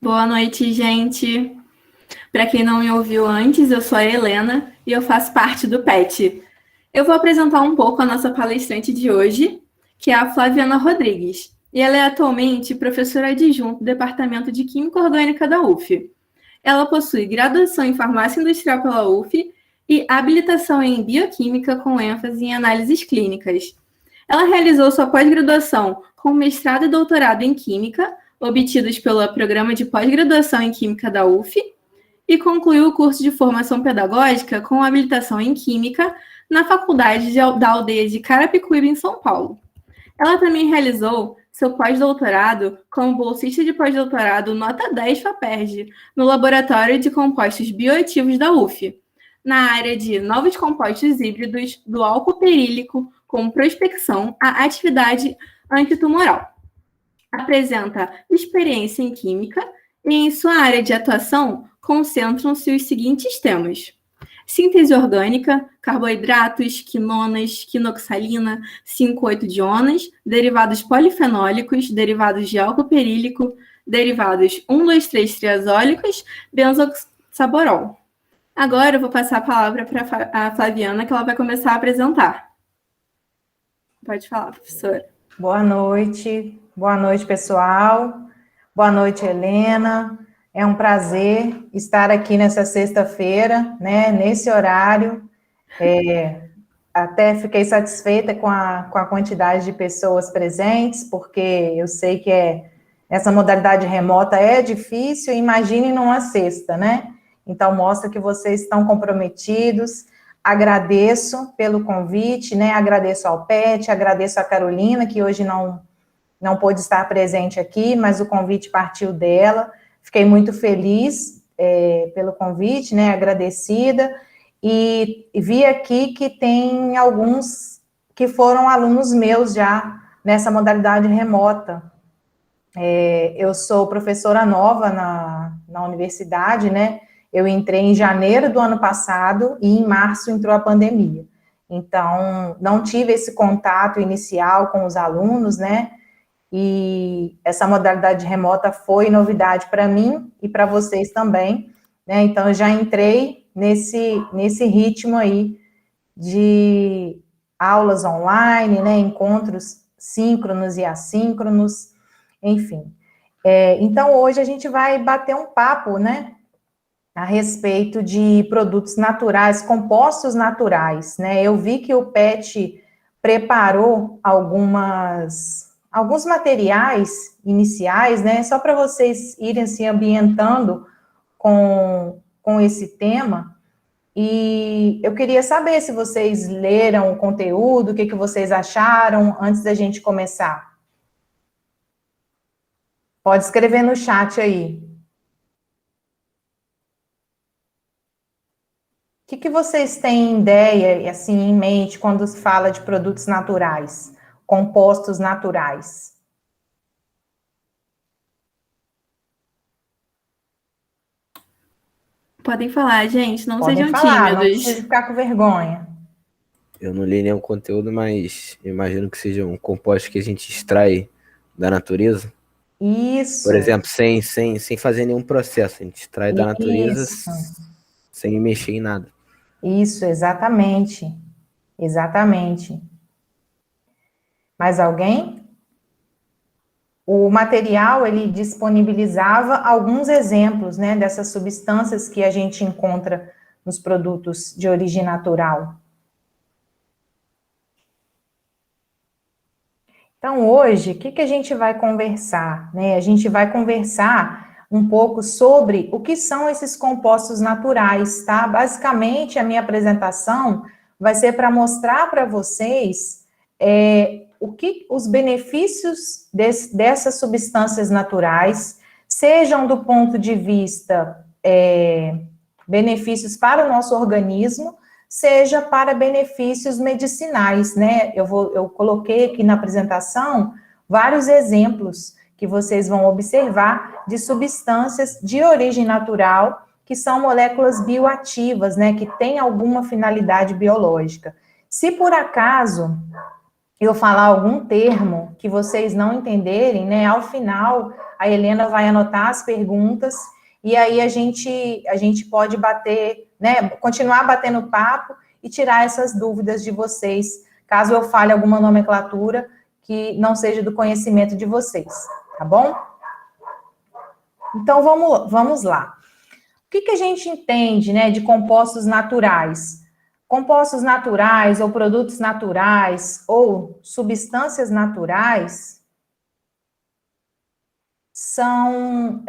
Boa noite, gente. Para quem não me ouviu antes, eu sou a Helena e eu faço parte do PET. Eu vou apresentar um pouco a nossa palestrante de hoje, que é a Flaviana Rodrigues. E ela é atualmente professora adjunta do Departamento de Química Orgânica da UF. Ela possui graduação em Farmácia Industrial pela UF e habilitação em Bioquímica com ênfase em análises clínicas. Ela realizou sua pós-graduação com mestrado e doutorado em Química, obtidos pelo Programa de Pós-Graduação em Química da UF, e concluiu o curso de formação pedagógica com habilitação em Química na Faculdade da Aldeia de Carapicuíba, em São Paulo. Ela também realizou seu pós-doutorado como bolsista de pós-doutorado nota 10 FAPERJ, no Laboratório de Compostos Bioativos da UF, na área de novos compostos híbridos do álcool perílico com prospecção à atividade antitumoral. Apresenta experiência em química e, em sua área de atuação, concentram-se os seguintes temas: síntese orgânica, carboidratos, quinonas, quinoxalina, 5,8-dionas, derivados polifenólicos, derivados de álcool perílico, derivados 1,2,3-triazólicos, benzoxaborol. Agora eu vou passar a palavra para a Flaviana, que ela vai começar a apresentar. Pode falar, professora. Boa noite, pessoal. Boa noite, Helena. É um prazer estar aqui nessa sexta-feira, né, nesse horário. Até fiquei satisfeita com a quantidade de pessoas presentes, porque eu sei que essa modalidade remota é difícil, imagine numa sexta, né? Então, mostra que vocês estão comprometidos. Agradeço pelo convite, né? Agradeço ao PET, agradeço a Carolina, que hoje não pôde estar presente aqui, mas o convite partiu dela. Fiquei muito feliz pelo convite, né? Agradecida. E vi aqui que tem alguns que foram alunos meus já nessa modalidade remota. Eu sou professora nova na universidade, né? Eu entrei em janeiro do ano passado e em março entrou a pandemia. Então, não tive esse contato inicial com os alunos, né? E essa modalidade remota foi novidade para mim e para vocês também, né? Então, eu já entrei nesse ritmo aí de aulas online, né? Encontros síncronos e assíncronos, enfim. Então, hoje a gente vai bater um papo, né? A respeito de produtos naturais, compostos naturais, né? Eu vi que o PET preparou alguns materiais iniciais, né? Só para vocês irem se ambientando com esse tema. E eu queria saber se vocês leram o conteúdo, o que vocês acharam antes da gente começar. Pode escrever no chat aí. O que vocês têm ideia, assim, em mente, quando se fala de produtos naturais, compostos naturais? Podem falar, gente, não Podem sejam falar, tímidos. não precisa ficar com vergonha. Eu não li nenhum conteúdo, mas imagino que seja um composto que a gente extrai da natureza. Isso. Por exemplo, sem fazer nenhum processo. A gente extrai da natureza sem mexer em nada. Isso, exatamente. Exatamente. Mais alguém? O material, ele disponibilizava alguns exemplos, né, dessas substâncias que a gente encontra nos produtos de origem natural. Então, hoje, o que a gente vai conversar, né? A gente vai conversar um pouco sobre o que são esses compostos naturais, tá? Basicamente, a minha apresentação vai ser para mostrar para vocês os benefícios dessas substâncias naturais, sejam do ponto de vista benefícios para o nosso organismo, seja para benefícios medicinais, né? Eu coloquei aqui na apresentação vários exemplos que vocês vão observar de substâncias de origem natural, que são moléculas bioativas, né? Que têm alguma finalidade biológica. Se por acaso eu falar algum termo que vocês não entenderem, né, ao final, a Helena vai anotar as perguntas, e aí a gente pode bater, né, continuar batendo papo e tirar essas dúvidas de vocês, caso eu fale alguma nomenclatura que não seja do conhecimento de vocês, tá bom? Então, vamos lá. O que a gente entende, né, de compostos naturais? Compostos naturais, ou produtos naturais, ou substâncias naturais, são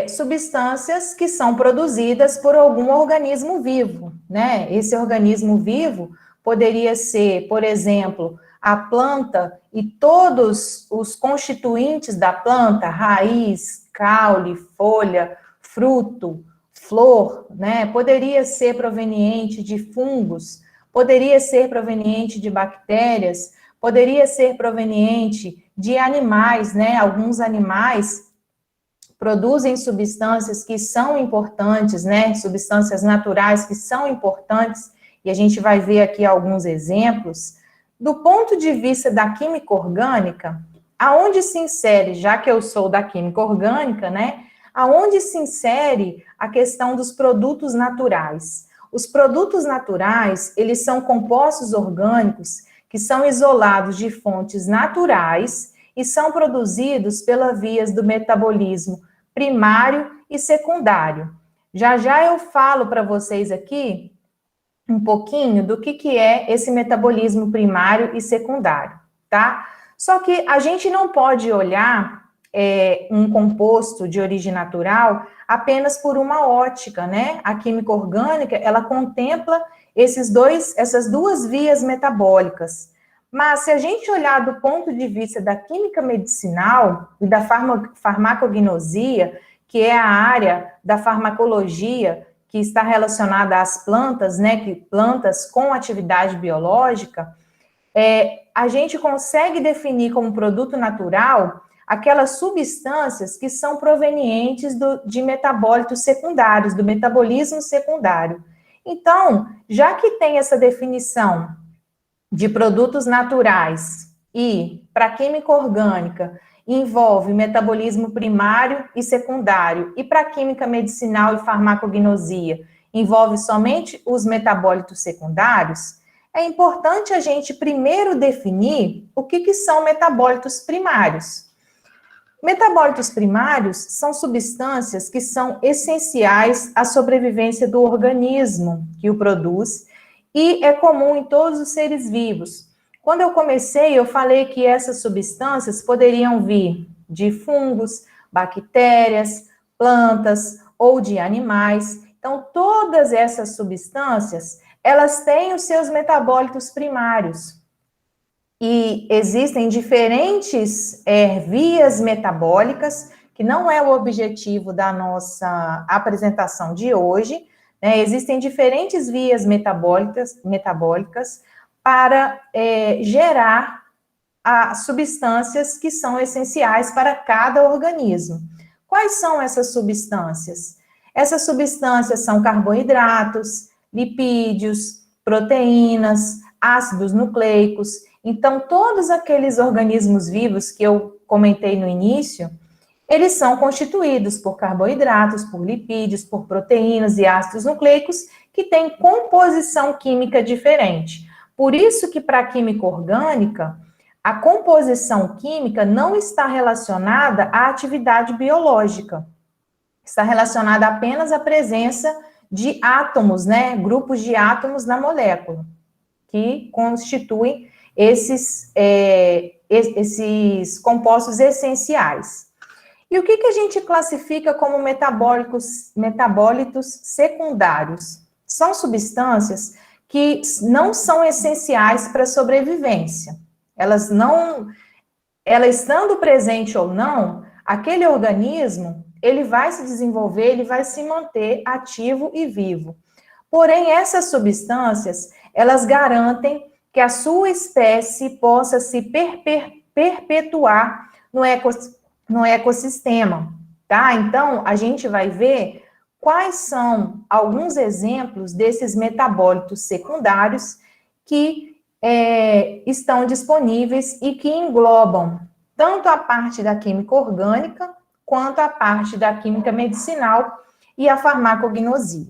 substâncias que são produzidas por algum organismo vivo, né? Esse organismo vivo poderia ser, por exemplo, a planta e todos os constituintes da planta, raiz, caule, folha, fruto, flor, né? Poderia ser proveniente de fungos, poderia ser proveniente de bactérias, poderia ser proveniente de animais, né? Alguns animais produzem substâncias que são importantes, né? Substâncias naturais que são importantes, e a gente vai ver aqui alguns exemplos. Do ponto de vista da química orgânica, aonde se insere, já que eu sou da química orgânica, né? Aonde se insere a questão dos produtos naturais? Os produtos naturais, eles são compostos orgânicos que são isolados de fontes naturais e são produzidos pelas vias do metabolismo primário e secundário. Já já eu falo para vocês aqui um pouquinho do que é esse metabolismo primário e secundário, tá? Só que a gente não pode olhar um composto de origem natural apenas por uma ótica, né? A química orgânica, ela contempla essas duas vias metabólicas. Mas se a gente olhar do ponto de vista da química medicinal e da farmacognosia, que é a área da farmacologia que está relacionada às plantas, né, que plantas com atividade biológica, a gente consegue definir como produto natural aquelas substâncias que são provenientes de metabólitos secundários, do metabolismo secundário. Então, já que tem essa definição de produtos naturais e, para a química orgânica, envolve metabolismo primário e secundário, e para a química medicinal e farmacognosia, envolve somente os metabólitos secundários, é importante a gente primeiro definir o que são metabólitos primários. Metabólitos primários são substâncias que são essenciais à sobrevivência do organismo que o produz, e é comum em todos os seres vivos. Quando eu comecei, eu falei que essas substâncias poderiam vir de fungos, bactérias, plantas ou de animais. Então, todas essas substâncias, elas têm os seus metabólitos primários. E existem diferentes vias metabólicas, que não é o objetivo da nossa apresentação de hoje, né? Existem diferentes vias metabólicas para gerar as substâncias que são essenciais para cada organismo. Quais são essas substâncias? Essas substâncias são carboidratos, lipídios, proteínas, ácidos nucleicos. Então, todos aqueles organismos vivos que eu comentei no início, eles são constituídos por carboidratos, por lipídios, por proteínas e ácidos nucleicos que têm composição química diferente. Por isso que para a química orgânica, a composição química não está relacionada à atividade biológica. Está relacionada apenas à presença de átomos, né? Grupos de átomos na molécula, que constituem esses compostos essenciais. E o que a gente classifica como metabólitos secundários? São substâncias que não são essenciais para a sobrevivência. Ela estando presente ou não, aquele organismo, ele vai se desenvolver, ele vai se manter ativo e vivo. Porém, essas substâncias, elas garantem que a sua espécie possa se perpetuar no ecossistema, tá? Então, a gente vai ver quais são alguns exemplos desses metabólitos secundários que estão disponíveis e que englobam tanto a parte da química orgânica, quanto a parte da química medicinal e a farmacognosia.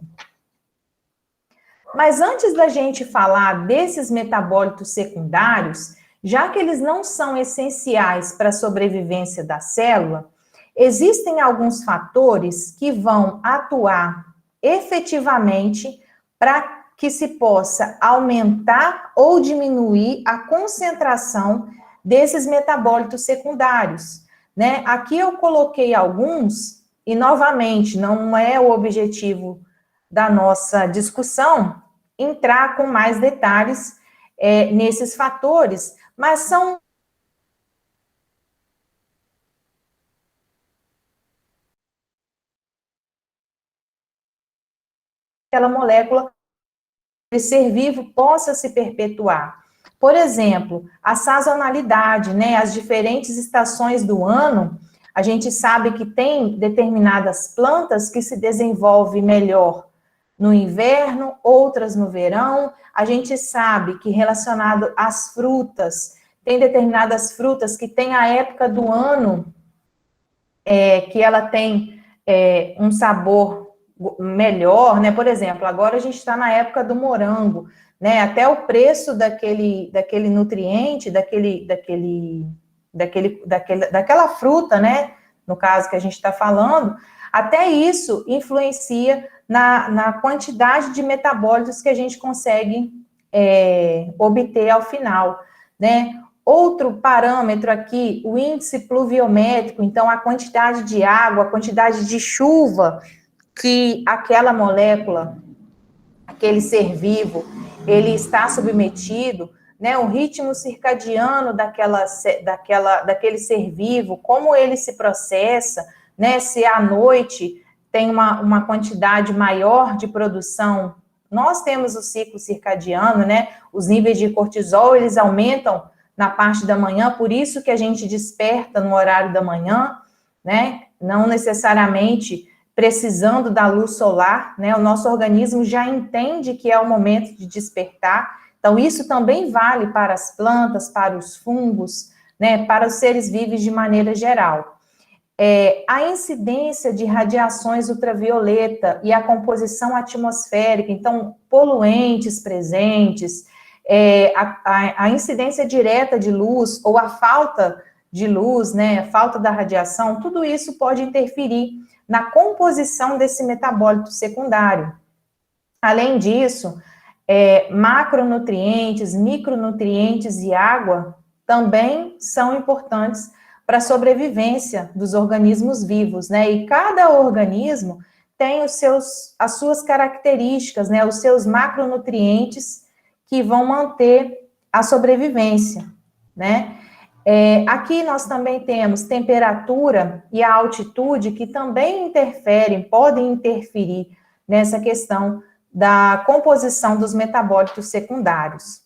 Mas antes da gente falar desses metabólitos secundários, já que eles não são essenciais para a sobrevivência da célula, existem alguns fatores que vão atuar efetivamente para que se possa aumentar ou diminuir a concentração desses metabólitos secundários, né? Aqui eu coloquei alguns, e novamente, não é o objetivo da nossa discussão entrar com mais detalhes nesses fatores, mas são aquela molécula de ser vivo possa se perpetuar. Por exemplo, a sazonalidade, né, as diferentes estações do ano, a gente sabe que tem determinadas plantas que se desenvolvem melhor no inverno, outras no verão. A gente sabe que relacionado às frutas, tem determinadas frutas que tem a época do ano que ela tem um sabor melhor, né? Por exemplo, agora a gente está na época do morango, né? Até o preço daquele nutriente, daquela fruta, né? No caso que a gente está falando, até isso influencia na quantidade de metabólitos que a gente consegue obter ao final, né? Outro parâmetro aqui, o índice pluviométrico, então a quantidade de água, a quantidade de chuva que aquela molécula, aquele ser vivo, ele está submetido, né? O ritmo circadiano daquele ser vivo, como ele se processa, né? Se à noite tem uma quantidade maior de produção, nós temos o ciclo circadiano, né? Os níveis de cortisol, eles aumentam na parte da manhã, por isso que a gente desperta no horário da manhã, né? Não necessariamente precisando da luz solar, né? O nosso organismo já entende que é o momento de despertar. Então, isso também vale para as plantas, para os fungos, né? Para os seres vivos de maneira geral. A incidência de radiações ultravioleta e a composição atmosférica, então, poluentes presentes, a incidência direta de luz ou a falta de luz, né, a falta da radiação, tudo isso pode interferir na composição desse metabólito secundário. Além disso, macronutrientes, micronutrientes e água também são importantes para a sobrevivência dos organismos vivos, né? E cada organismo tem as suas características, né? Os seus macronutrientes que vão manter a sobrevivência, né? Aqui nós também temos temperatura e a altitude que também podem interferir nessa questão da composição dos metabólitos secundários.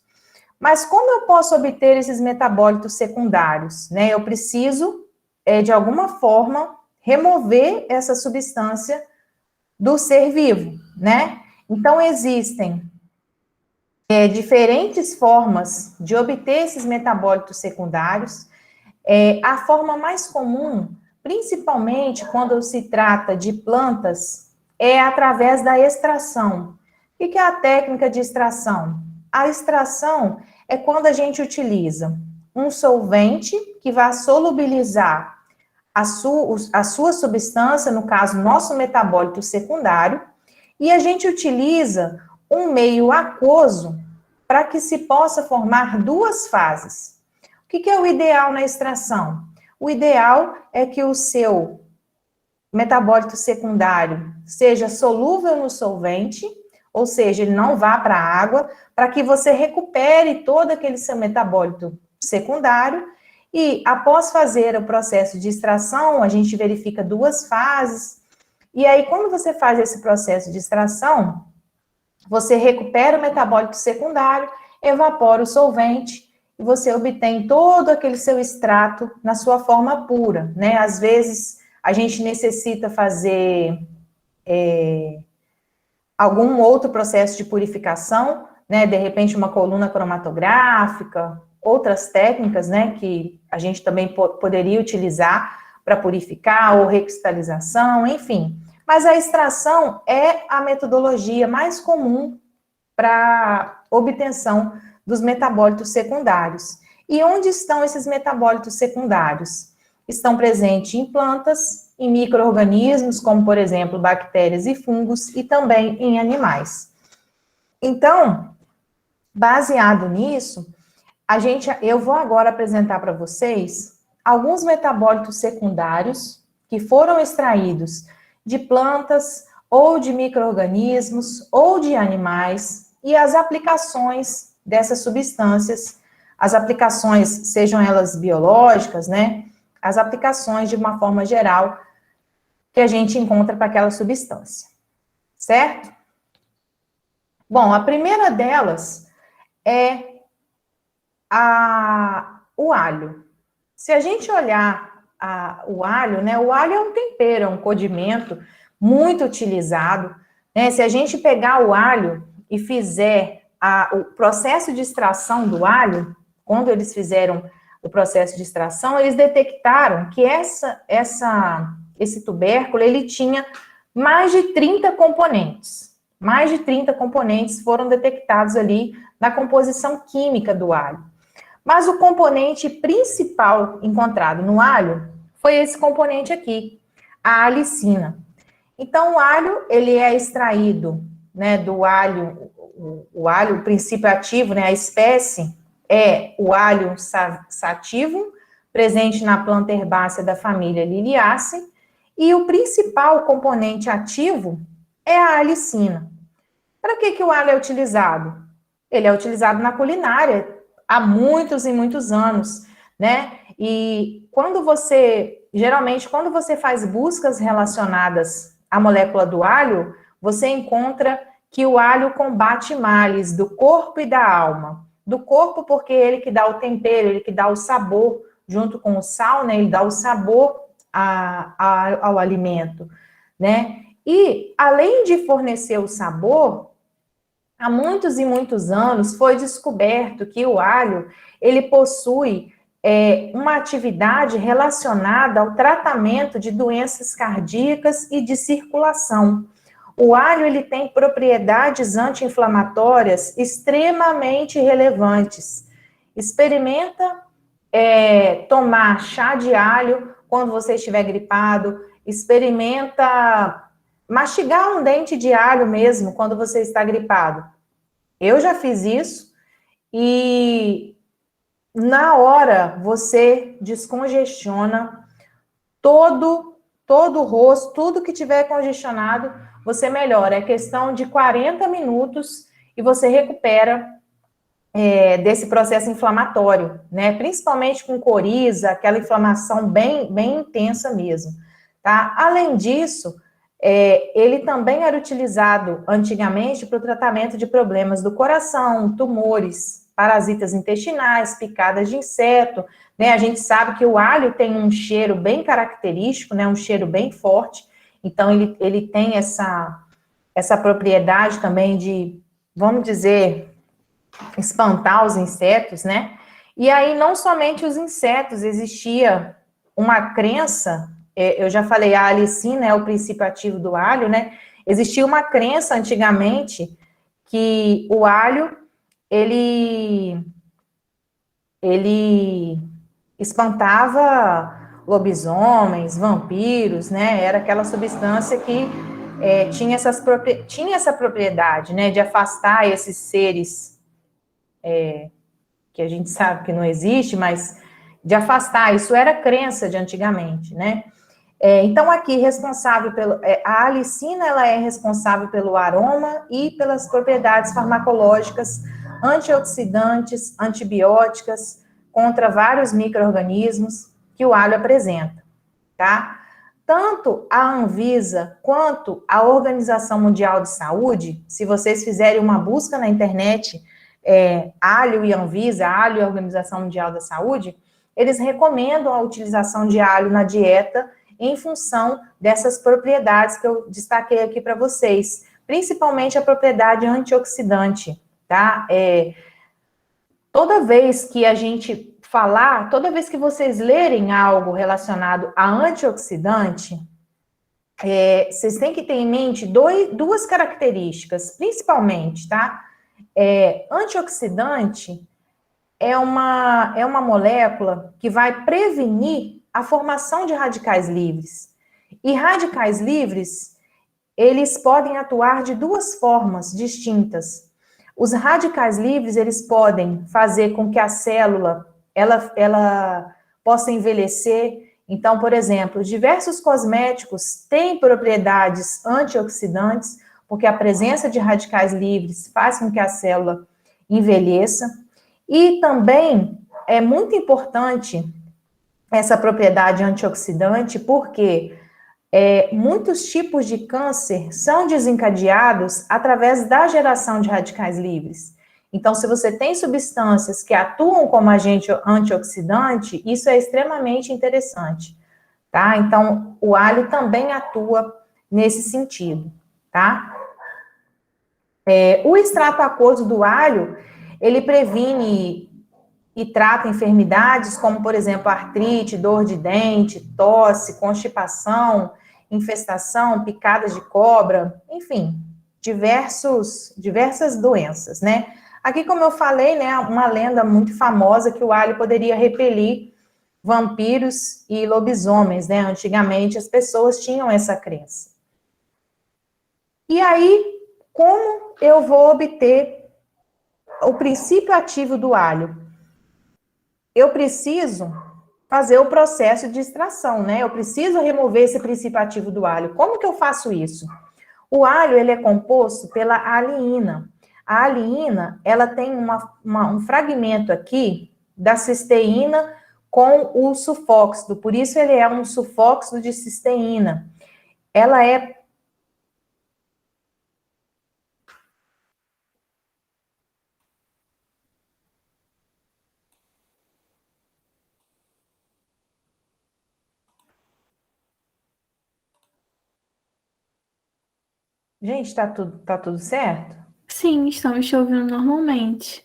Mas como eu posso obter esses metabólitos secundários? Né? Eu preciso, de alguma forma, remover essa substância do ser vivo, né? Então, existem diferentes formas de obter esses metabólitos secundários. A forma mais comum, principalmente quando se trata de plantas, é através da extração. O que é a técnica de extração? A extração é quando a gente utiliza um solvente que vai solubilizar a sua substância, no caso, nosso metabólito secundário, e a gente utiliza um meio aquoso para que se possa formar duas fases. O que é o ideal na extração? O ideal é que o seu metabólito secundário seja solúvel no solvente, ou seja, ele não vá para a água, para que você recupere todo aquele seu metabólito secundário, e após fazer o processo de extração, a gente verifica duas fases, e aí quando você faz esse processo de extração, você recupera o metabólito secundário, evapora o solvente, e você obtém todo aquele seu extrato na sua forma pura, né? Às vezes, a gente necessita fazer algum outro processo de purificação, né, de repente uma coluna cromatográfica, outras técnicas, né, que a gente também poderia utilizar para purificar ou recristalização, enfim. Mas a extração é a metodologia mais comum para obtenção dos metabólitos secundários. E onde estão esses metabólitos secundários? Estão presentes em plantas, em micro-organismos, como, por exemplo, bactérias e fungos, e também em animais. Então, baseado nisso, eu vou agora apresentar para vocês alguns metabólitos secundários que foram extraídos de plantas, ou de micro-organismos, ou de animais, e as aplicações dessas substâncias, as aplicações, sejam elas biológicas, né? As aplicações, de uma forma geral, que a gente encontra para aquela substância, certo? Bom, a primeira delas é o alho. Se a gente olhar o alho, né? O alho é um tempero, é um condimento muito utilizado, né? Se a gente pegar o alho e fizer o processo de extração do alho, quando eles fizeram o processo de extração, eles detectaram que esse tubérculo, ele tinha mais de 30 componentes. Mais de 30 componentes foram detectados ali na composição química do alho. Mas o componente principal encontrado no alho foi esse componente aqui, a alicina. Então, o alho, ele é extraído, né, do alho, o alho, o princípio ativo, né, a espécie é o alho sativum, presente na planta herbácea da família Liliaceae, e o principal componente ativo é a alicina. Para que o alho é utilizado? Ele é utilizado na culinária há muitos e muitos anos, né? E geralmente, quando você faz buscas relacionadas à molécula do alho, você encontra que o alho combate males do corpo e da alma. Do corpo, porque é ele que dá o tempero, ele que dá o sabor, junto com o sal, né? Ele dá o sabor ao alimento, né? E, além de fornecer o sabor, há muitos e muitos anos foi descoberto que o alho, ele possui uma atividade relacionada ao tratamento de doenças cardíacas e de circulação. O alho, ele tem propriedades anti-inflamatórias extremamente relevantes. Experimenta tomar chá de alho quando você estiver gripado, experimenta mastigar um dente de alho mesmo quando você está gripado. Eu já fiz isso e na hora você descongestiona todo o rosto, tudo que tiver congestionado, você melhora. É questão de 40 minutos e você recupera desse processo inflamatório, né? Principalmente com coriza, aquela inflamação bem intensa mesmo, tá? Além disso, ele também era utilizado antigamente para o tratamento de problemas do coração, tumores, parasitas intestinais, picadas de inseto, né? A gente sabe que o alho tem um cheiro bem característico, né? Um cheiro bem forte, então ele tem essa propriedade também de, vamos dizer, espantar os insetos, né? E aí, não somente os insetos, existia uma crença, eu já falei, a alicina é o princípio ativo do alho, né? Existia uma crença antigamente que o alho, ele espantava lobisomens, vampiros, né? Era aquela substância que tinha essa propriedade, né? De afastar esses seres que a gente sabe que não existe, mas de afastar, isso era crença de antigamente, né? Então, aqui, a alicina, ela é responsável pelo aroma e pelas propriedades farmacológicas, antioxidantes, antibióticas, contra vários micro-organismos que o alho apresenta, tá? Tanto a Anvisa quanto a Organização Mundial de Saúde, se vocês fizerem uma busca na internet, alho e Anvisa, alho e a Organização Mundial da Saúde, eles recomendam a utilização de alho na dieta em função dessas propriedades que eu destaquei aqui para vocês, principalmente a propriedade antioxidante, tá? Toda vez que a gente falar, toda vez que vocês lerem algo relacionado a antioxidante, vocês têm que ter em mente duas características, principalmente, tá? Antioxidante é uma molécula que vai prevenir a formação de radicais livres. E radicais livres, eles podem atuar de duas formas distintas. Os radicais livres, eles podem fazer com que a célula ela possa envelhecer. Então, por exemplo, diversos cosméticos têm propriedades antioxidantes, porque a presença de radicais livres faz com que a célula envelheça. E também é muito importante essa propriedade antioxidante, porque muitos tipos de câncer são desencadeados através da geração de radicais livres. Então, se você tem substâncias que atuam como agente antioxidante, isso é extremamente interessante, tá? Então, o alho também atua nesse sentido, tá? O extrato aquoso do alho, ele previne e trata enfermidades como, por exemplo, artrite, dor de dente, tosse, constipação, infestação, picadas de cobra, enfim, diversas doenças, né? Aqui, como eu falei, né, uma lenda muito famosa que o alho poderia repelir vampiros e lobisomens, né? Antigamente as pessoas tinham essa crença. E aí, como eu vou obter o princípio ativo do alho? Eu preciso fazer o processo de extração, né? Eu preciso remover esse princípio ativo do alho. Como que eu faço isso? O alho, ele é composto pela aliina. A aliina, ela tem um fragmento aqui da cisteína com o sulfóxido, por isso ele é um sulfóxido de cisteína. Ela é... Gente, tá tudo certo? Sim, estamos te ouvindo normalmente.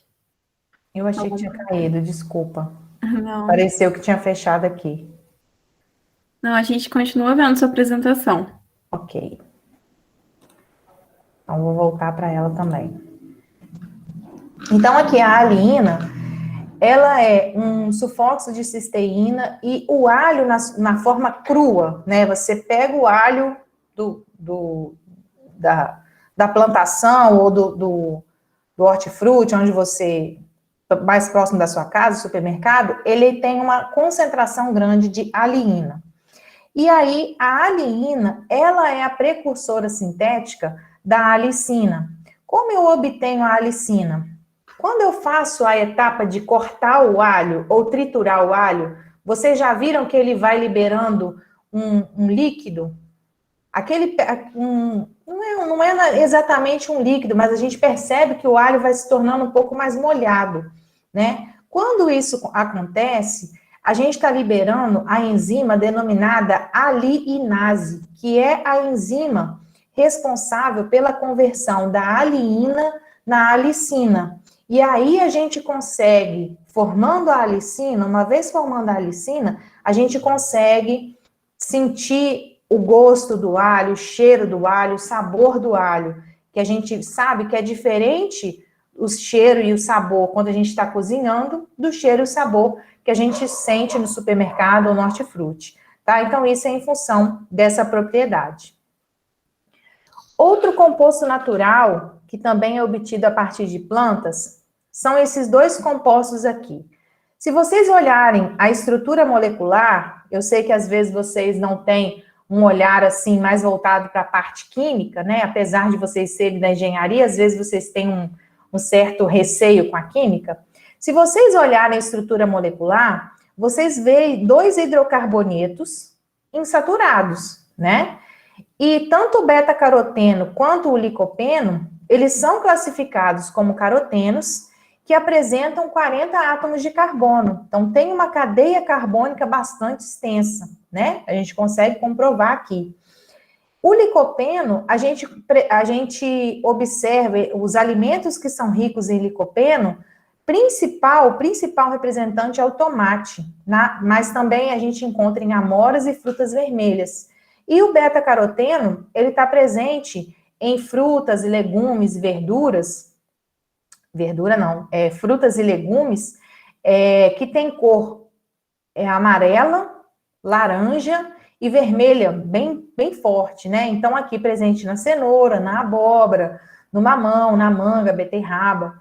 Eu achei que tinha caído, desculpa. Não, Pareceu que tinha fechado aqui. não, a gente continua vendo sua apresentação. Ok. Então, vou voltar para ela também. Então, aqui a aliina, ela é um sulfóxido de cisteína e o alho na forma crua, né? Você pega o alho da plantação ou do hortifruti, onde você, mais próximo da sua casa, supermercado, ele tem uma concentração grande de aliina. E aí, a aliina, ela é a precursora sintética da alicina. Como eu obtenho a alicina? Quando eu faço a etapa de cortar o alho ou triturar o alho, vocês já viram que ele vai liberando um líquido? Não é exatamente um líquido, mas a gente percebe que o alho vai se tornando um pouco mais molhado, né? Quando isso acontece, a gente está liberando a enzima denominada aliinase, que é a enzima responsável pela conversão da aliina na alicina. E aí a gente consegue, formando a alicina, uma vez formando a alicina, a gente consegue sentir o gosto do alho, o cheiro do alho, o sabor do alho, que a gente sabe que é diferente o cheiro e o sabor quando a gente está cozinhando, do cheiro e o sabor que a gente sente no supermercado ou no hortifruti, tá? Então, isso é em função dessa propriedade. Outro composto natural, que também é obtido a partir de plantas, são esses dois compostos aqui. Se vocês olharem a estrutura molecular, eu sei que às vezes vocês não têm um olhar assim mais voltado para a parte química, né? Apesar de vocês serem da engenharia, às vezes vocês têm um certo receio com a química. Se vocês olharem a estrutura molecular, vocês veem 2 hidrocarbonetos insaturados, né? E tanto o beta-caroteno quanto o licopeno, eles são classificados como carotenos, que apresentam 40 átomos de carbono. Então, tem uma cadeia carbônica bastante extensa, né? A gente consegue comprovar aqui. O licopeno, a gente observa os alimentos que são ricos em licopeno, o principal representante é o tomate, mas também a gente encontra em amoras e frutas vermelhas. E o beta-caroteno, ele está presente em frutas e legumes e frutas e legumes que tem cor amarela, laranja e vermelha, bem forte, né? Então, aqui presente na cenoura, na abóbora, no mamão, na manga, beterraba,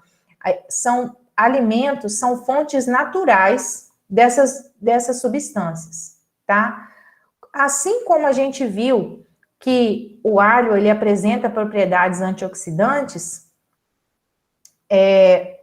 são alimentos, são fontes naturais dessas substâncias, tá? Assim como a gente viu que o alho, ele apresenta propriedades antioxidantes,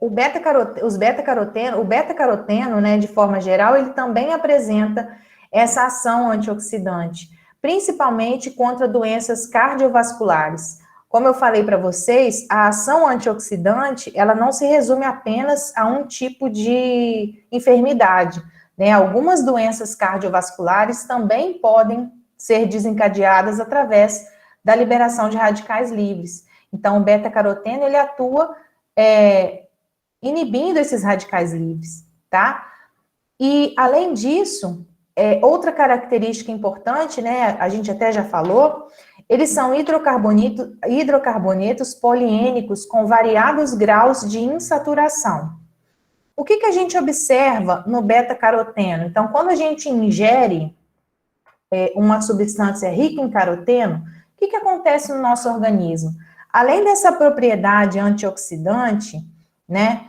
o beta-caroteno, né, de forma geral, ele também apresenta essa ação antioxidante, principalmente contra doenças cardiovasculares. Como eu falei para vocês, a ação antioxidante, ela não se resume apenas a um tipo de enfermidade, né? Algumas doenças cardiovasculares também podem ser desencadeadas através da liberação de radicais livres. Então, o beta-caroteno, ele atua inibindo esses radicais livres, tá? E, além disso, outra característica importante, né, a gente até já falou, eles são hidrocarbonetos poliênicos com variados graus de insaturação. O que a gente observa no beta-caroteno? Então, quando a gente ingere uma substância rica em caroteno, o que acontece no nosso organismo? Além dessa propriedade antioxidante, né,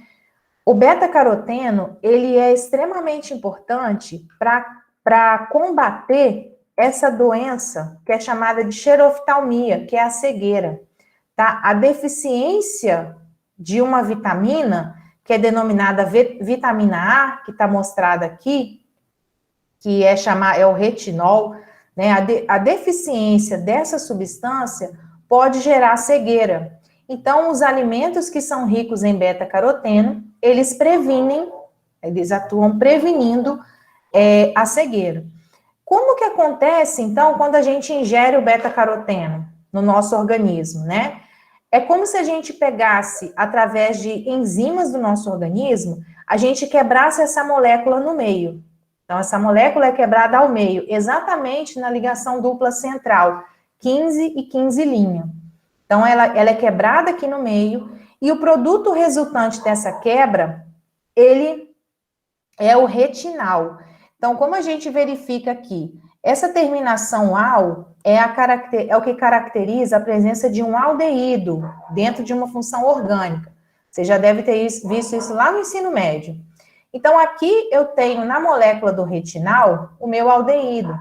o beta-caroteno, ele é extremamente importante para combater essa doença que é chamada de xeroftalmia, que é a cegueira, tá? A deficiência de uma vitamina, que é denominada vitamina A, que está mostrada aqui, que é o retinol, né? A deficiência dessa substância pode gerar cegueira. Então, os alimentos que são ricos em beta-caroteno, eles atuam prevenindo a cegueira. Como que acontece, então, quando a gente ingere o beta-caroteno no nosso organismo, né? É como se a gente pegasse, através de enzimas do nosso organismo, a gente quebrasse essa molécula no meio. Então, essa molécula é quebrada ao meio, exatamente na ligação dupla central, 15 e 15'. Então, ela é quebrada aqui no meio, e o produto resultante dessa quebra, ele é o retinal. Então, como a gente verifica aqui, essa terminação al é o que caracteriza a presença de um aldeído dentro de uma função orgânica. Você já deve ter visto isso lá no ensino médio. Então, aqui eu tenho na molécula do retinal o meu aldeído.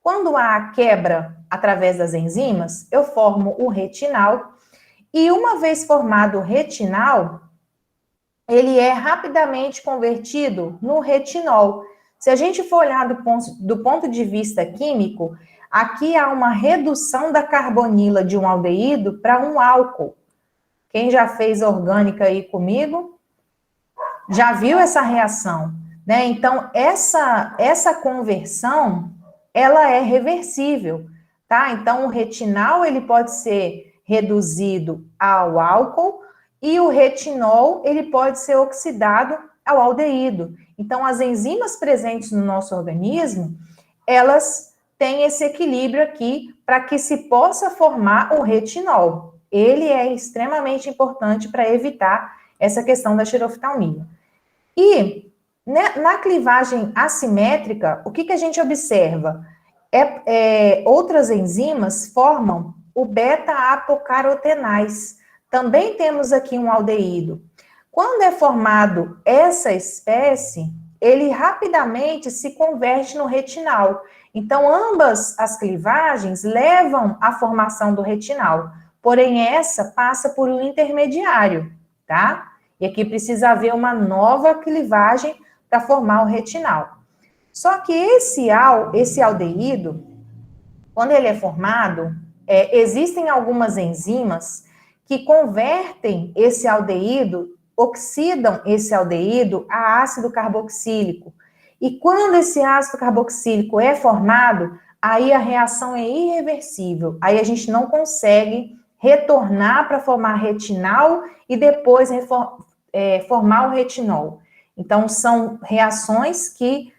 Quando há quebra através das enzimas, eu formo o retinal, e uma vez formado o retinal, ele é rapidamente convertido no retinol. Se a gente for olhar do ponto de vista químico, aqui há uma redução da carbonila de um aldeído para um álcool. Quem já fez orgânica aí comigo, já viu essa reação, né? Então, essa conversão, ela é reversível, tá? Então, o retinal, ele pode ser reduzido ao álcool, e o retinol, ele pode ser oxidado ao aldeído. Então, as enzimas presentes no nosso organismo, elas têm esse equilíbrio aqui para que se possa formar o retinol. Ele é extremamente importante para evitar essa questão da xeroftalmia. E na clivagem assimétrica, o que a gente observa? Outras enzimas formam o beta-apocarotenase. Também temos aqui um aldeído. Quando é formado essa espécie, ele rapidamente se converte no retinal. Então, ambas as clivagens levam à formação do retinal. Porém, essa passa por um intermediário, tá? E aqui precisa haver uma nova clivagem para formar o retinal. Só que esse aldeído, quando ele é formado, existem algumas enzimas que convertem esse aldeído, oxidam esse aldeído a ácido carboxílico. E quando esse ácido carboxílico é formado, aí a reação é irreversível. Aí a gente não consegue retornar para formar retinal e depois formar o retinol. Então, são reações que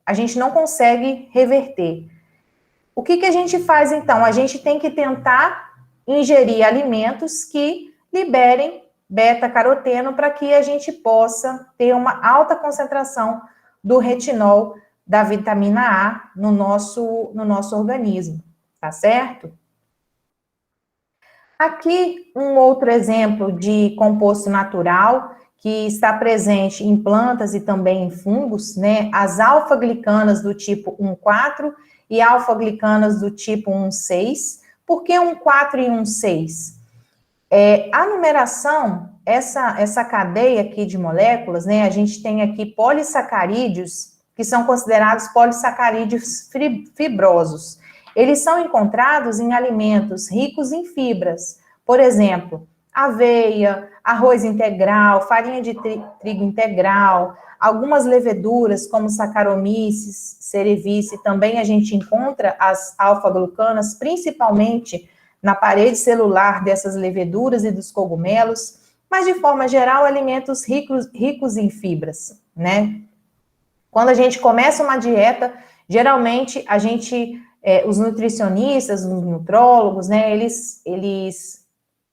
a gente não consegue reverter. O que a gente faz, então? A gente tem que tentar ingerir alimentos que liberem beta-caroteno para que a gente possa ter uma alta concentração do retinol, da vitamina A no nosso organismo, tá certo? Aqui um outro exemplo de composto natural que está presente em plantas e também em fungos, né? As alfa-glicanas do tipo 1,4 e alfa-glicanas do tipo 1,6. Por que 1,4 e 1,6? A numeração, essa cadeia aqui de moléculas, né? A gente tem aqui polissacarídeos, que são considerados polissacarídeos fibrosos. Eles são encontrados em alimentos ricos em fibras, por exemplo, aveia, arroz integral, farinha de trigo integral, algumas leveduras como Saccharomyces cerevisiae, também a gente encontra as alfa-glucanas, principalmente na parede celular dessas leveduras e dos cogumelos, mas de forma geral, alimentos ricos em fibras, né? Quando a gente começa uma dieta, geralmente os nutricionistas, os nutrólogos, né, eles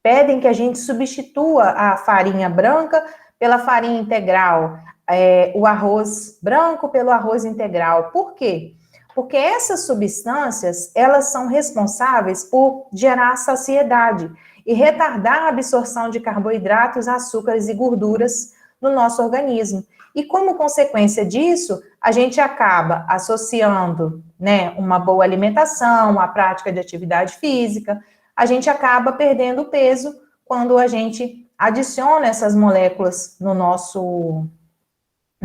pedem que a gente substitua a farinha branca pela farinha integral, o arroz branco pelo arroz integral. Por quê? Porque essas substâncias, elas são responsáveis por gerar saciedade e retardar a absorção de carboidratos, açúcares e gorduras no nosso organismo. E como consequência disso, a gente acaba associando, né, uma boa alimentação, a prática de atividade física, a gente acaba perdendo peso quando a gente adiciona essas moléculas na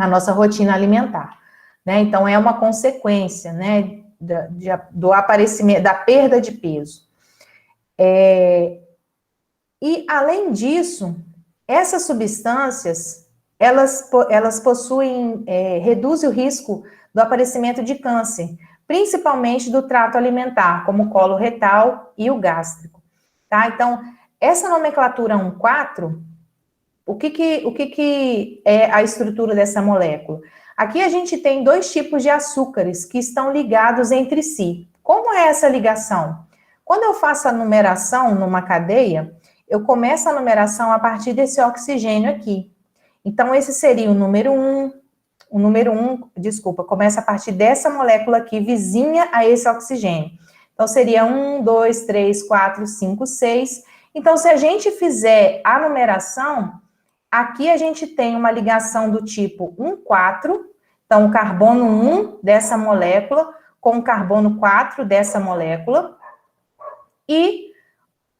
nossa rotina alimentar, né? Então, é uma consequência, né, do aparecimento, da perda de peso. E, além disso, essas substâncias, elas possuem, reduzem o risco do aparecimento de câncer, principalmente do trato alimentar, como o colo retal e o gástrico, tá? Então, essa nomenclatura 1,4, o que é a estrutura dessa molécula? Aqui a gente tem 2 tipos de açúcares que estão ligados entre si. Como é essa ligação? Quando eu faço a numeração numa cadeia, eu começo a numeração a partir desse oxigênio aqui. Então, esse seria o número 1, começa a partir dessa molécula aqui, vizinha a esse oxigênio. Então, seria 1, 2, 3, 4, 5, 6. Então, se a gente fizer a numeração, aqui a gente tem uma ligação do tipo 1,4, então o carbono 1 dessa molécula com o carbono 4 dessa molécula, e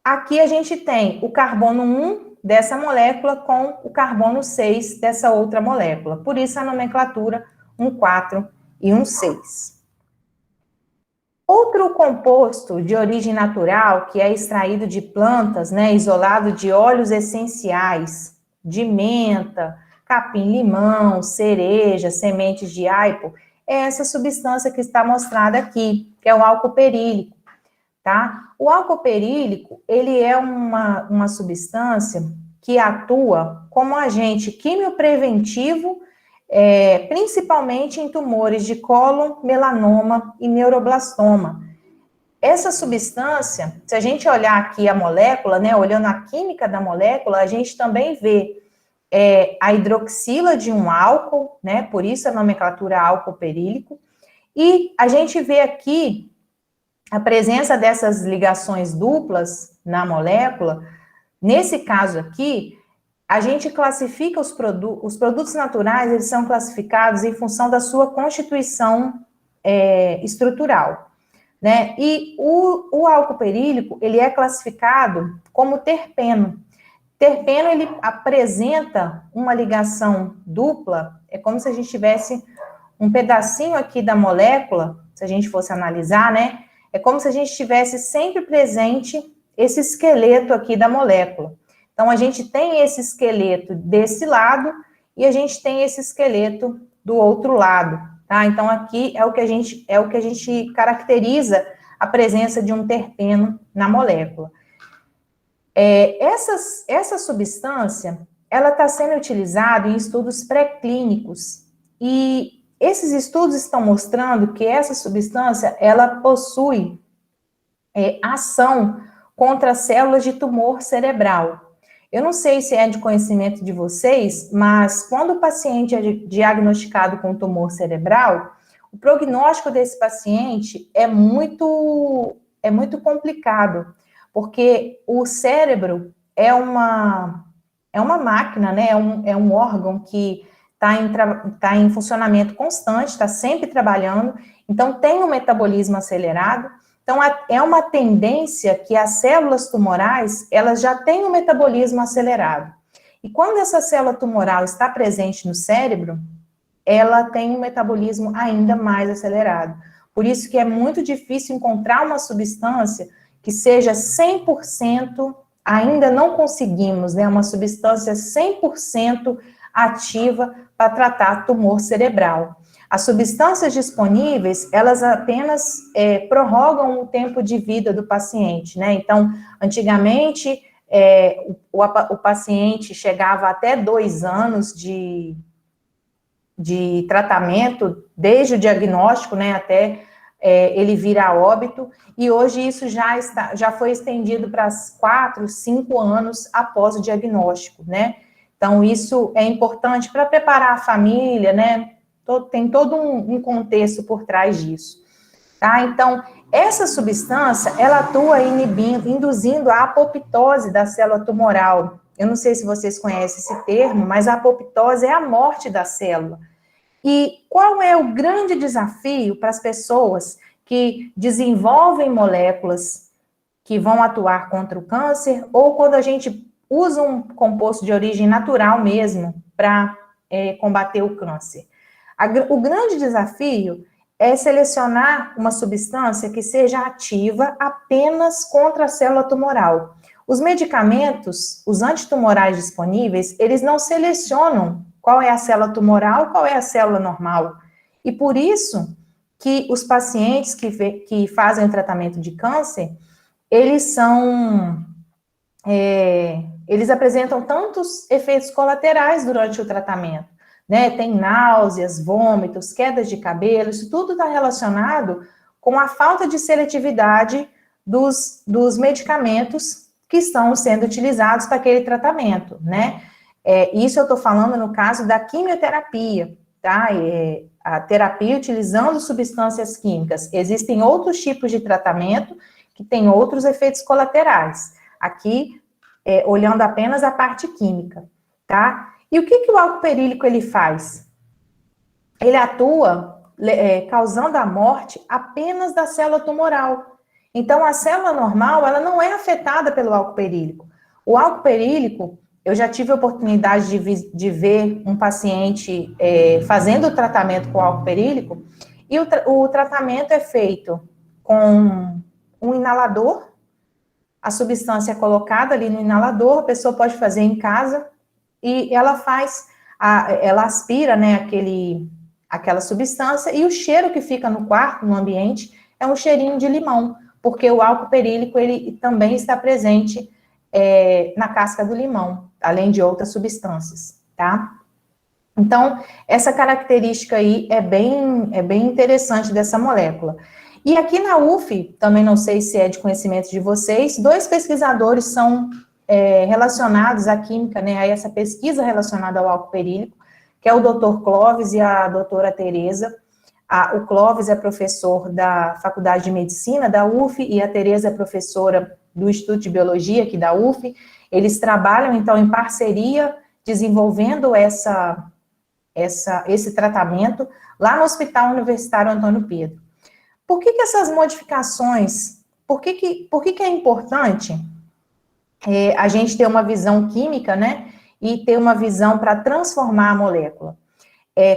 aqui a gente tem o carbono 1 dessa molécula com o carbono 6 dessa outra molécula. Por isso a nomenclatura 1,4 e 1,6. Outro composto de origem natural, que é extraído de plantas, né, isolado de óleos essenciais, de menta, capim-limão, cereja, sementes de aipo, é essa substância que está mostrada aqui, que é o álcool perílico, tá? O álcool perílico, ele é uma substância que atua como agente quimiopreventivo, principalmente em tumores de cólon, melanoma e neuroblastoma. Essa substância, se a gente olhar aqui a molécula, né, olhando a química da molécula, a gente também vê a hidroxila de um álcool, né, por isso a nomenclatura álcool perílico, e a gente vê aqui a presença dessas ligações duplas na molécula. Nesse caso aqui, a gente classifica os produtos naturais, eles são classificados em função da sua constituição estrutural, né? E o álcool perílico, ele é classificado como terpeno. Terpeno, ele apresenta uma ligação dupla, é como se a gente tivesse um pedacinho aqui da molécula, se a gente fosse analisar, né? É como se a gente tivesse sempre presente esse esqueleto aqui da molécula. Então, a gente tem esse esqueleto desse lado e a gente tem esse esqueleto do outro lado, tá? Então, aqui é o que a gente caracteriza a presença de um terpeno na molécula. Essa substância, ela está sendo utilizada em estudos pré-clínicos, e esses estudos estão mostrando que essa substância, ela possui ação contra células de tumor cerebral. Eu não sei se é de conhecimento de vocês, mas quando o paciente é diagnosticado com tumor cerebral, o prognóstico desse paciente é muito complicado, porque o cérebro é uma máquina, né? É um órgão que está em funcionamento constante, está sempre trabalhando, então tem um metabolismo acelerado. Então, é uma tendência que as células tumorais, elas já têm um metabolismo acelerado. E quando essa célula tumoral está presente no cérebro, ela tem um metabolismo ainda mais acelerado. Por isso que é muito difícil encontrar uma substância que seja 100%, ainda não conseguimos, né, uma substância 100% ativa para tratar tumor cerebral. As substâncias disponíveis, elas apenas prorrogam o tempo de vida do paciente, né? Então, antigamente, o paciente chegava até 2 anos de tratamento, desde o diagnóstico, né, até ele vir a óbito, e hoje isso já foi estendido para 4, 5 anos após o diagnóstico, né? Então, isso é importante para preparar a família, né? Tem todo um contexto por trás disso, tá? Então, essa substância, ela atua induzindo a apoptose da célula tumoral. Eu não sei se vocês conhecem esse termo, mas a apoptose é a morte da célula. E qual é o grande desafio para as pessoas que desenvolvem moléculas que vão atuar contra o câncer, ou quando a gente usa um composto de origem natural mesmo para combater o câncer? O grande desafio é selecionar uma substância que seja ativa apenas contra a célula tumoral. Os medicamentos, os antitumorais disponíveis, eles não selecionam qual é a célula tumoral, qual é a célula normal. E por isso que os pacientes que fazem o tratamento de câncer, eles apresentam tantos efeitos colaterais durante o tratamento, né? Tem náuseas, vômitos, quedas de cabelo, isso tudo está relacionado com a falta de seletividade dos medicamentos que estão sendo utilizados para aquele tratamento, né? Isso eu estou falando no caso da quimioterapia, tá? A terapia utilizando substâncias químicas. Existem outros tipos de tratamento que têm outros efeitos colaterais. Aqui, olhando apenas a parte química, tá? E o que o álcool perílico ele faz? Ele atua causando a morte apenas da célula tumoral. Então, a célula normal, ela não é afetada pelo álcool perílico. O álcool perílico, eu já tive a oportunidade de ver um paciente fazendo o tratamento com álcool perílico, e o tratamento é feito com um inalador, a substância é colocada ali no inalador, a pessoa pode fazer em casa, e ela ela aspira, né, aquela substância, e o cheiro que fica no quarto, no ambiente, é um cheirinho de limão, porque o álcool perílico, ele também está presente na casca do limão, além de outras substâncias, tá? Então, essa característica aí é bem interessante dessa molécula. E aqui na UF, também não sei se é de conhecimento de vocês, 2 pesquisadores são relacionados à química, né, a essa pesquisa relacionada ao álcool perílico, que é o Dr. Clóvis e a doutora Tereza. O Clóvis é professor da Faculdade de Medicina da UF e a Tereza é professora do Instituto de Biologia aqui da UF. Eles trabalham, então, em parceria, desenvolvendo esse tratamento lá no Hospital Universitário Antônio Pedro. Por que essas modificações, por que é importante a gente ter uma visão química, né, e ter uma visão para transformar a molécula?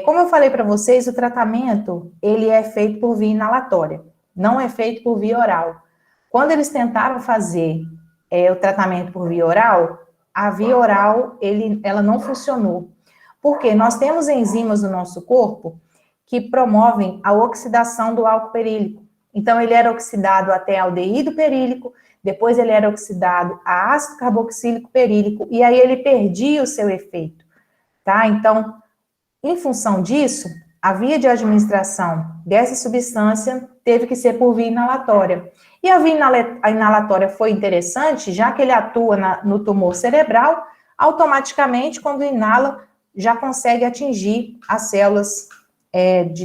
Como eu falei para vocês, o tratamento, ele é feito por via inalatória, não é feito por via oral. Quando eles tentaram fazer o tratamento por via oral, a via oral, ela não funcionou. Porque nós temos enzimas no nosso corpo que promovem a oxidação do álcool perílico. Então, ele era oxidado até aldeído perílico, depois ele era oxidado a ácido carboxílico perílico, e aí ele perdia o seu efeito, tá? Então, em função disso, a via de administração dessa substância teve que ser por via inalatória. E a via inalatória foi interessante, já que ele atua no tumor cerebral, automaticamente, quando inala, já consegue atingir as células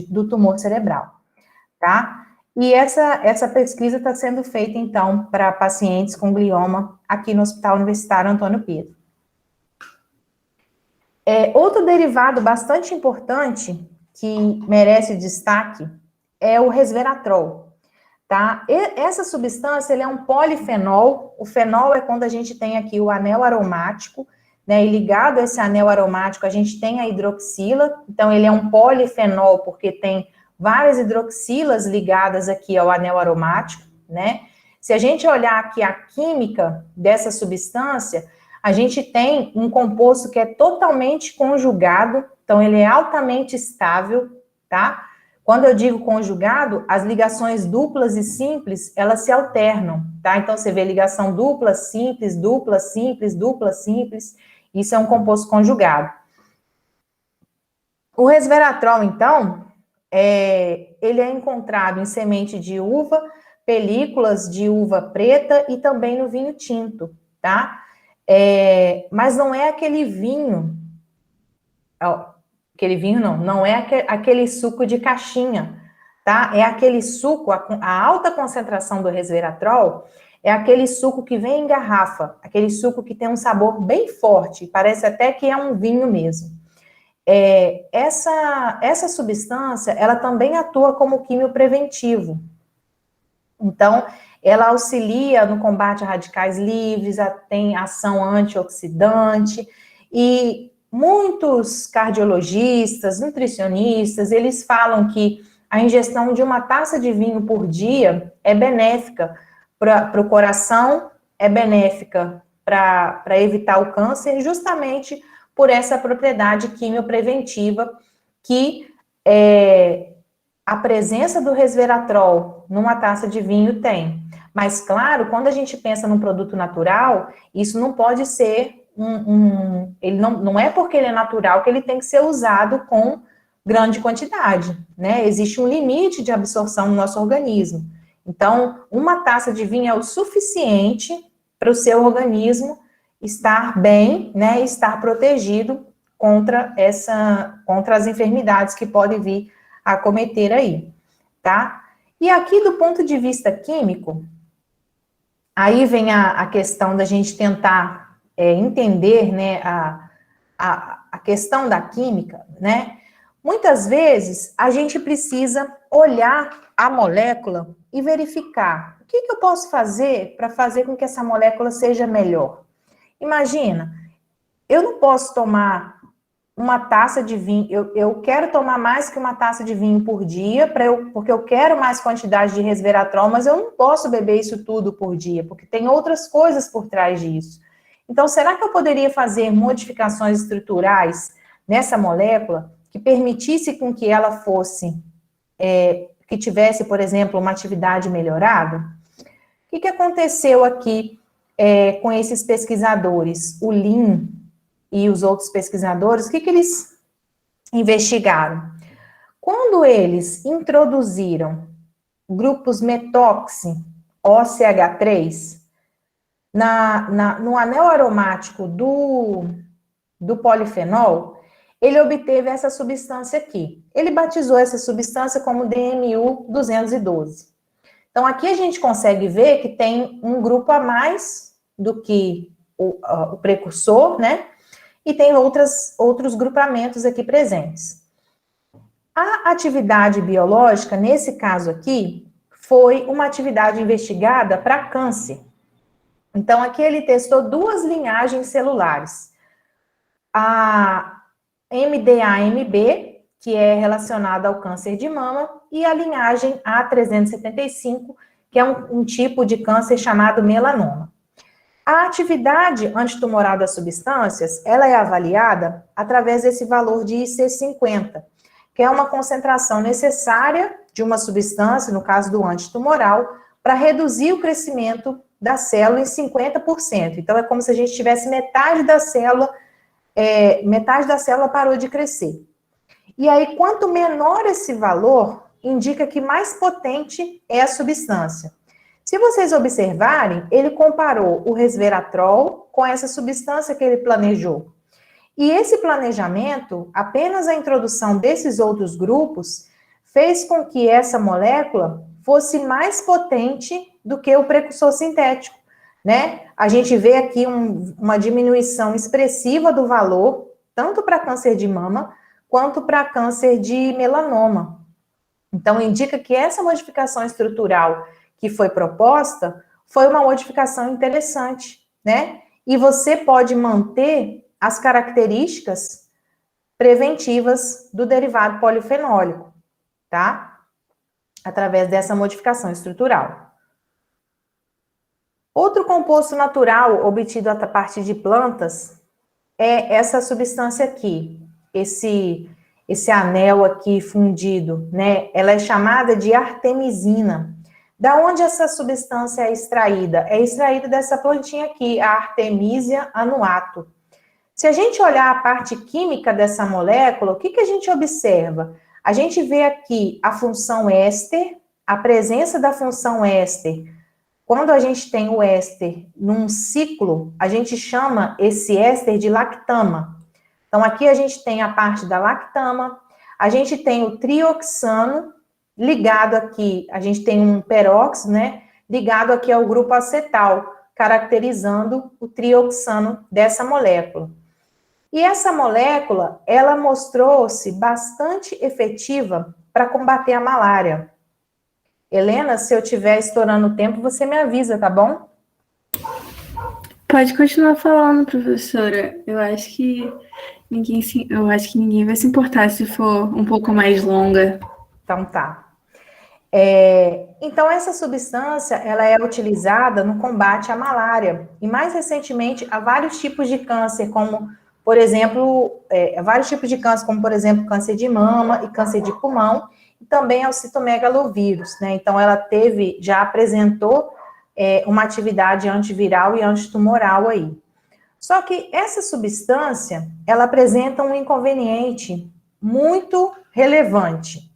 do tumor cerebral, tá? E essa pesquisa está sendo feita, então, para pacientes com glioma aqui no Hospital Universitário Antônio Pedro. Outro derivado bastante importante que merece destaque é o resveratrol, tá? Essa substância, ele é um polifenol. O fenol é quando a gente tem aqui o anel aromático, né? E ligado a esse anel aromático, a gente tem a hidroxila. Então, ele é um polifenol porque tem várias hidroxilas ligadas aqui ao anel aromático, né? Se a gente olhar aqui a química dessa substância, a gente tem um composto que é totalmente conjugado, então ele é altamente estável, tá? Quando eu digo conjugado, as ligações duplas e simples, elas se alternam, tá? Então você vê ligação dupla, simples, dupla, simples, dupla, simples, isso é um composto conjugado. O resveratrol, então, ele é encontrado em semente de uva, películas de uva preta e também no vinho tinto, tá? Mas não é aquele vinho, não é aquele suco de caixinha, tá? É aquele suco, a alta concentração do resveratrol é aquele suco que vem em garrafa, aquele suco que tem um sabor bem forte, parece até que é um vinho mesmo. Essa substância, ela também atua como quimiopreventivo. Então, ela auxilia no combate a radicais livres, tem ação antioxidante, e muitos cardiologistas, nutricionistas, eles falam que a ingestão de uma taça de vinho por dia é benéfica para o coração, é benéfica para evitar o câncer, justamente por essa propriedade quimiopreventiva que a presença do resveratrol numa taça de vinho tem. Mas, claro, quando a gente pensa num produto natural, isso não pode ser ele não é porque ele é natural que ele tem que ser usado com grande quantidade, né? Existe um limite de absorção no nosso organismo. Então, uma taça de vinho é o suficiente para o seu organismo estar bem, né? Estar protegido contra as enfermidades que podem vir a acometer aí, tá? E aqui, do ponto de vista químico, aí vem a questão da gente tentar entender, né, a questão da química, né? Muitas vezes, a gente precisa olhar a molécula e verificar o que eu posso fazer para fazer com que essa molécula seja melhor. Imagina, eu não posso tomar uma taça de vinho, eu quero tomar mais que uma taça de vinho por dia, porque eu quero mais quantidade de resveratrol, mas eu não posso beber isso tudo por dia, porque tem outras coisas por trás disso. Então, será que eu poderia fazer modificações estruturais nessa molécula que permitisse com que ela fosse, que tivesse, por exemplo, uma atividade melhorada? O que aconteceu aqui com esses pesquisadores, o Lin e os outros pesquisadores? O que eles investigaram? Quando eles introduziram grupos metoxi, OCH3, no anel aromático do polifenol, ele obteve essa substância aqui. Ele batizou essa substância como DMU-212. Então, aqui a gente consegue ver que tem um grupo a mais do que o precursor, né? E tem outros grupamentos aqui presentes. A atividade biológica, nesse caso aqui, foi uma atividade investigada para câncer. Então, aqui ele testou duas linhagens celulares. A MDA-MB, que é relacionada ao câncer de mama, e a linhagem A375, que é um tipo de câncer chamado melanoma. A atividade antitumoral das substâncias, ela é avaliada através desse valor de IC50, que é uma concentração necessária de uma substância, no caso do antitumoral, para reduzir o crescimento da célula em 50%. Então, é como se a gente tivesse metade da célula parou de crescer. E aí, quanto menor esse valor, indica que mais potente é a substância. Se vocês observarem, ele comparou o resveratrol com essa substância que ele planejou. E esse planejamento, apenas a introdução desses outros grupos, fez com que essa molécula fosse mais potente do que o precursor sintético, né? A gente vê aqui uma diminuição expressiva do valor, tanto para câncer de mama, quanto para câncer de melanoma. Então, indica que essa modificação estrutural que foi proposta foi uma modificação interessante, né? E você pode manter as características preventivas do derivado polifenólico, tá? Através dessa modificação estrutural. Outro composto natural obtido a partir de plantas é essa substância aqui, esse anel aqui fundido, né? Ela é chamada de artemisina. Da onde essa substância é extraída? É extraída dessa plantinha aqui, a Artemisia annuato. Se a gente olhar a parte química dessa molécula, o que a gente observa? A gente vê aqui a função éster, a presença da função éster. Quando a gente tem o éster num ciclo, a gente chama esse éster de lactama. Então, aqui a gente tem a parte da lactama, a gente tem o trioxano, ligado aqui, a gente tem um peróxido, né? Ligado aqui ao grupo acetal, caracterizando o trioxano dessa molécula. E essa molécula, ela mostrou-se bastante efetiva para combater a malária. Helena, se eu estiver estourando o tempo, você me avisa, tá bom? Pode continuar falando, professora. Eu acho que ninguém vai se importar se for um pouco mais longa. Então tá. Então, essa substância, ela é utilizada no combate à malária, e mais recentemente, a vários tipos de câncer, como, por exemplo, câncer de mama e câncer de pulmão, e também ao citomegalovírus, né? Então, ela já apresentou uma atividade antiviral e antitumoral aí. Só que essa substância, ela apresenta um inconveniente muito relevante.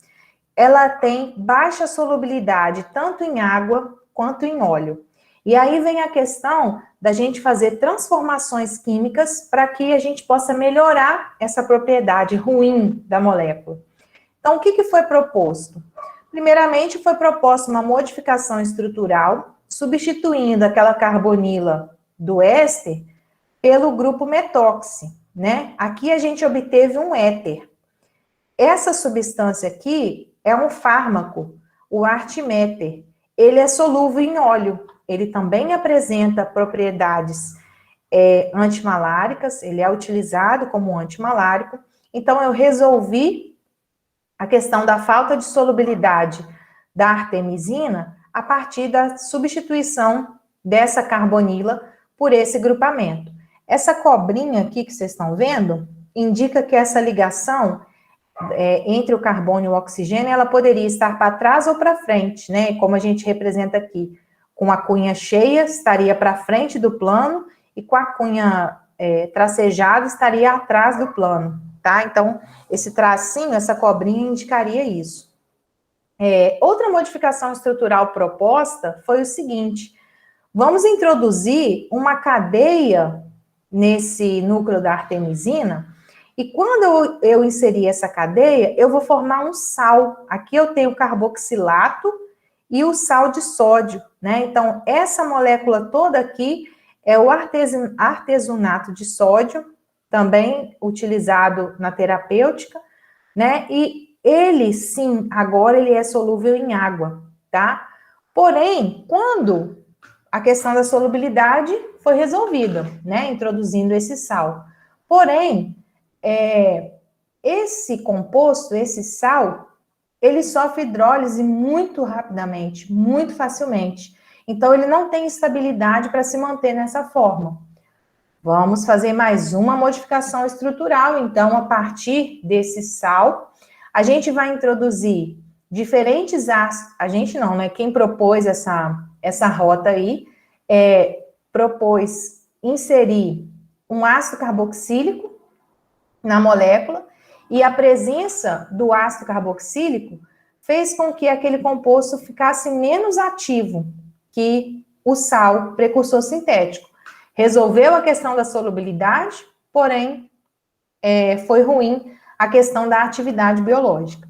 Ela tem baixa solubilidade, tanto em água quanto em óleo. E aí vem a questão da gente fazer transformações químicas para que a gente possa melhorar essa propriedade ruim da molécula. Então, o que foi proposto? Primeiramente, foi proposta uma modificação estrutural, substituindo aquela carbonila do éster pelo grupo metóxi, né? Aqui a gente obteve um éter. Essa substância aqui é um fármaco, o Artimeter. Ele é solúvel em óleo. Ele também apresenta propriedades antimaláricas, ele é utilizado como antimalárico. Então, eu resolvi a questão da falta de solubilidade da artemisina a partir da substituição dessa carbonila por esse grupamento. Essa cobrinha aqui que vocês estão vendo, indica que essa ligação entre o carbono e o oxigênio, ela poderia estar para trás ou para frente, né? Como a gente representa aqui, com a cunha cheia, estaria para frente do plano, e com a cunha tracejada, estaria atrás do plano, tá? Então, esse tracinho, essa cobrinha, indicaria isso. Outra modificação estrutural proposta foi o seguinte: vamos introduzir uma cadeia nesse núcleo da artemisina, e quando eu inserir essa cadeia, eu vou formar um sal. Aqui eu tenho o carboxilato e o sal de sódio, né? Então, essa molécula toda aqui é o artesunato de sódio, também utilizado na terapêutica, né? E ele, sim, agora ele é solúvel em água, tá? Porém, quando a questão da solubilidade foi resolvida, né? Introduzindo esse sal. Porém, esse composto, esse sal, ele sofre hidrólise muito rapidamente, muito facilmente. Então, ele não tem estabilidade para se manter nessa forma. Vamos fazer mais uma modificação estrutural, então, a partir desse sal, A gente vai introduzir diferentes ácidos, a gente não, né? Quem propôs essa rota aí, propôs inserir um ácido carboxílico na molécula, e a presença do ácido carboxílico fez com que aquele composto ficasse menos ativo que o sal, precursor sintético. Resolveu a questão da solubilidade, porém, foi ruim a questão da atividade biológica.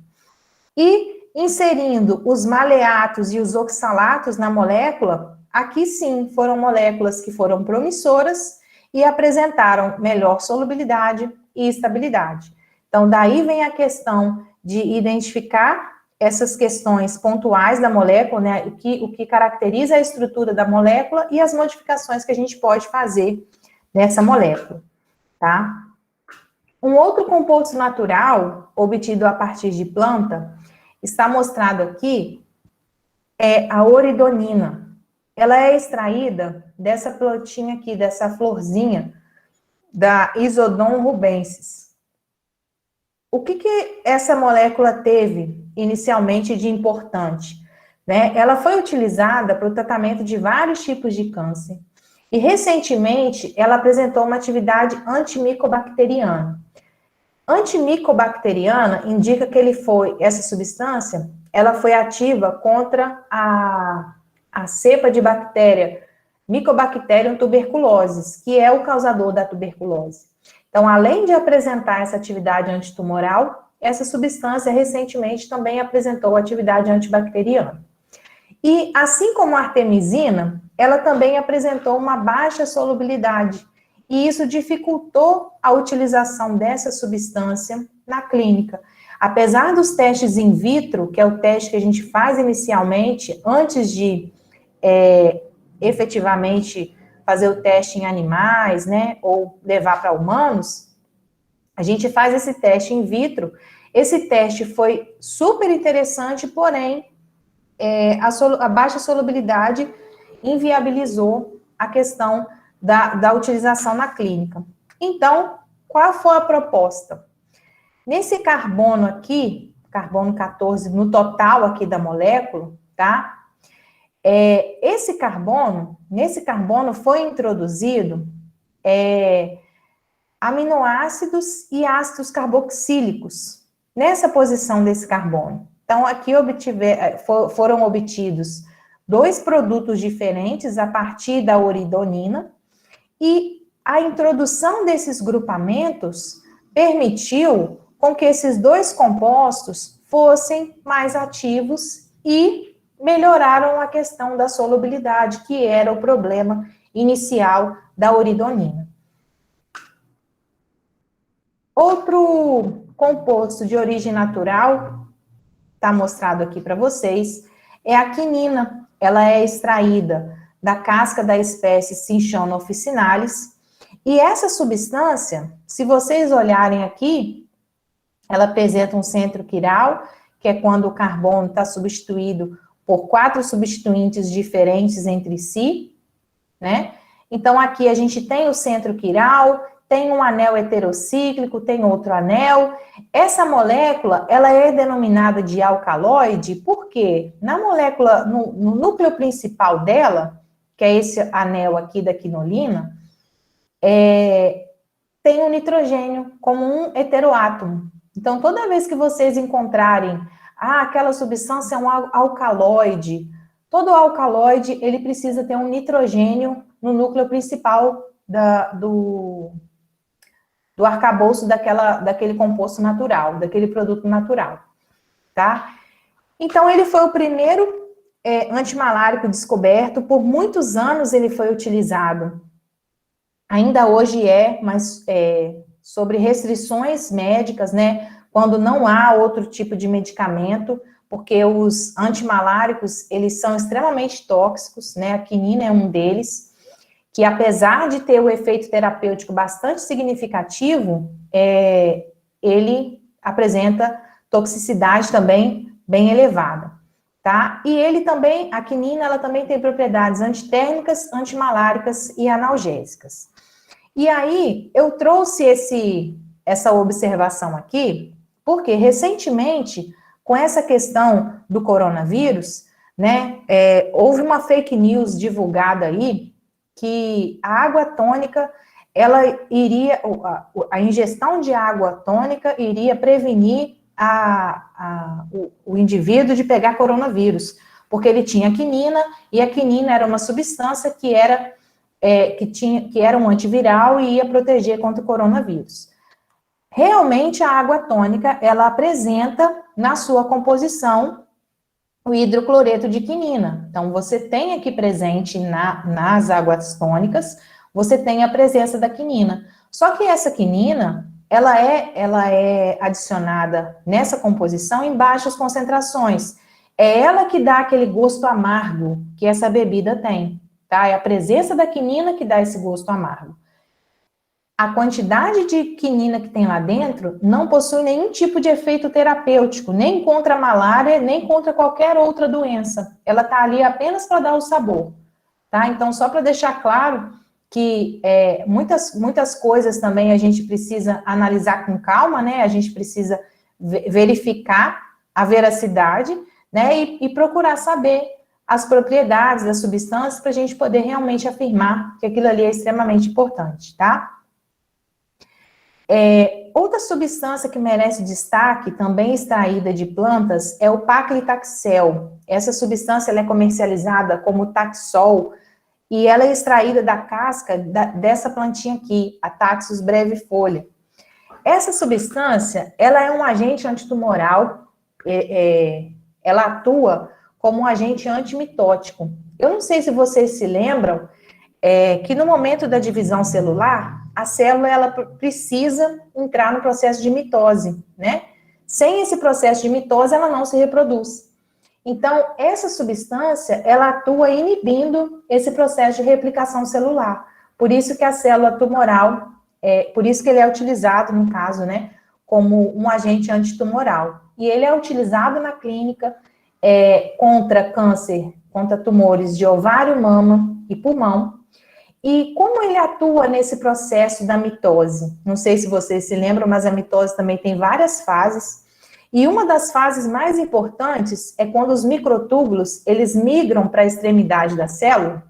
E inserindo os maleatos e os oxalatos na molécula, aqui sim foram moléculas que foram promissoras e apresentaram melhor solubilidade e estabilidade. Então, daí vem a questão de identificar essas questões pontuais da molécula, né, o que caracteriza a estrutura da molécula e as modificações que a gente pode fazer nessa molécula, tá? Um outro composto natural, obtido a partir de planta, está mostrado aqui, é a oridonina. Ela é extraída dessa plantinha aqui, dessa florzinha, da Isodon rubensis. O que essa molécula teve inicialmente de importante? Né? Ela foi utilizada para o tratamento de vários tipos de câncer. E, recentemente, ela apresentou uma atividade antimicobacteriana. Antimicobacteriana indica que essa substância, ela foi ativa contra a cepa de bactéria, Mycobacterium tuberculosis, que é o causador da tuberculose. Então, além de apresentar essa atividade antitumoral, essa substância recentemente também apresentou atividade antibacteriana. E, assim como a artemisina, ela também apresentou uma baixa solubilidade, e isso dificultou a utilização dessa substância na clínica. Apesar dos testes in vitro, que é o teste que a gente faz inicialmente, antes de efetivamente fazer o teste em animais, né, ou levar para humanos, a gente faz esse teste in vitro. Esse teste foi super interessante, porém, a baixa solubilidade inviabilizou a questão da utilização na clínica. Então, qual foi a proposta? Nesse carbono aqui, carbono 14, no total aqui da molécula, tá? Nesse carbono foi introduzido aminoácidos e ácidos carboxílicos nessa posição desse carbono. Então, aqui foram obtidos 2 produtos diferentes a partir da oridonina, e a introdução desses grupamentos permitiu com que esses 2 compostos fossem mais ativos e melhoraram a questão da solubilidade, que era o problema inicial da oridonina. Outro composto de origem natural, está mostrado aqui para vocês, é a quinina. Ela é extraída da casca da espécie Cinchona officinalis, e essa substância, se vocês olharem aqui, ela apresenta um centro quiral, que é quando o carbono está substituído por 4 substituintes diferentes entre si, né? Então, aqui a gente tem o centro quiral, tem um anel heterocíclico, tem outro anel. Essa molécula, ela é denominada de alcaloide, porque na molécula, no núcleo principal dela, que é esse anel aqui da quinolina, tem um nitrogênio como um heteroátomo. Então, toda vez que vocês encontrarem, aquela substância é um alcaloide, todo alcaloide, ele precisa ter um nitrogênio no núcleo principal do arcabouço daquele composto natural, daquele produto natural, tá? Então, ele foi o primeiro antimalárico descoberto, por muitos anos ele foi utilizado. Ainda hoje mas sobre restrições médicas, né? Quando não há outro tipo de medicamento, porque os antimaláricos, eles são extremamente tóxicos, né? A quinina é um deles, que apesar de ter o efeito terapêutico bastante significativo, ele apresenta toxicidade também bem elevada, tá? E a quinina, ela também tem propriedades antitérmicas, antimaláricas e analgésicas. E aí, eu trouxe essa observação aqui, Porque recentemente, com essa questão do coronavírus, né, houve uma fake news divulgada aí que a água tônica, ela iria, a ingestão de água tônica iria prevenir o indivíduo de pegar coronavírus, porque ele tinha quinina, e a quinina era uma substância que era um antiviral e ia proteger contra o coronavírus. Realmente, a água tônica, ela apresenta na sua composição o hidrocloreto de quinina. Então, você tem aqui presente nas águas tônicas, você tem a presença da quinina. Só que essa quinina, ela é adicionada nessa composição em baixas concentrações. É ela que dá aquele gosto amargo que essa bebida tem, tá? É a presença da quinina que dá esse gosto amargo. A quantidade de quinina que tem lá dentro não possui nenhum tipo de efeito terapêutico, nem contra a malária, nem contra qualquer outra doença. Ela está ali apenas para dar o sabor, tá? Então, só para deixar claro que muitas coisas também a gente precisa analisar com calma, né? A gente precisa verificar a veracidade, né? E procurar saber as propriedades das substâncias para a gente poder realmente afirmar que aquilo ali é extremamente importante, tá? Outra substância que merece destaque, também extraída de plantas, é o paclitaxel. Essa substância ela é comercializada como Taxol, e ela é extraída da casca dessa plantinha aqui, a Taxus brevifolia. Essa substância, ela é um agente antitumoral, ela atua como um agente antimitótico. Eu não sei se vocês se lembram, que no momento da divisão celular, a célula ela precisa entrar no processo de mitose, né? Sem esse processo de mitose, ela não se reproduz. Então, essa substância, ela atua inibindo esse processo de replicação celular. Por isso que a célula tumoral, por isso que ele é utilizado, no caso, né, como um agente antitumoral. E ele é utilizado na clínica contra câncer, contra tumores de ovário, mama e pulmão. E como ele atua nesse processo da mitose? Não sei se vocês se lembram, mas a mitose também tem várias fases. E uma das fases mais importantes é quando os microtúbulos, eles migram para a extremidade da célula,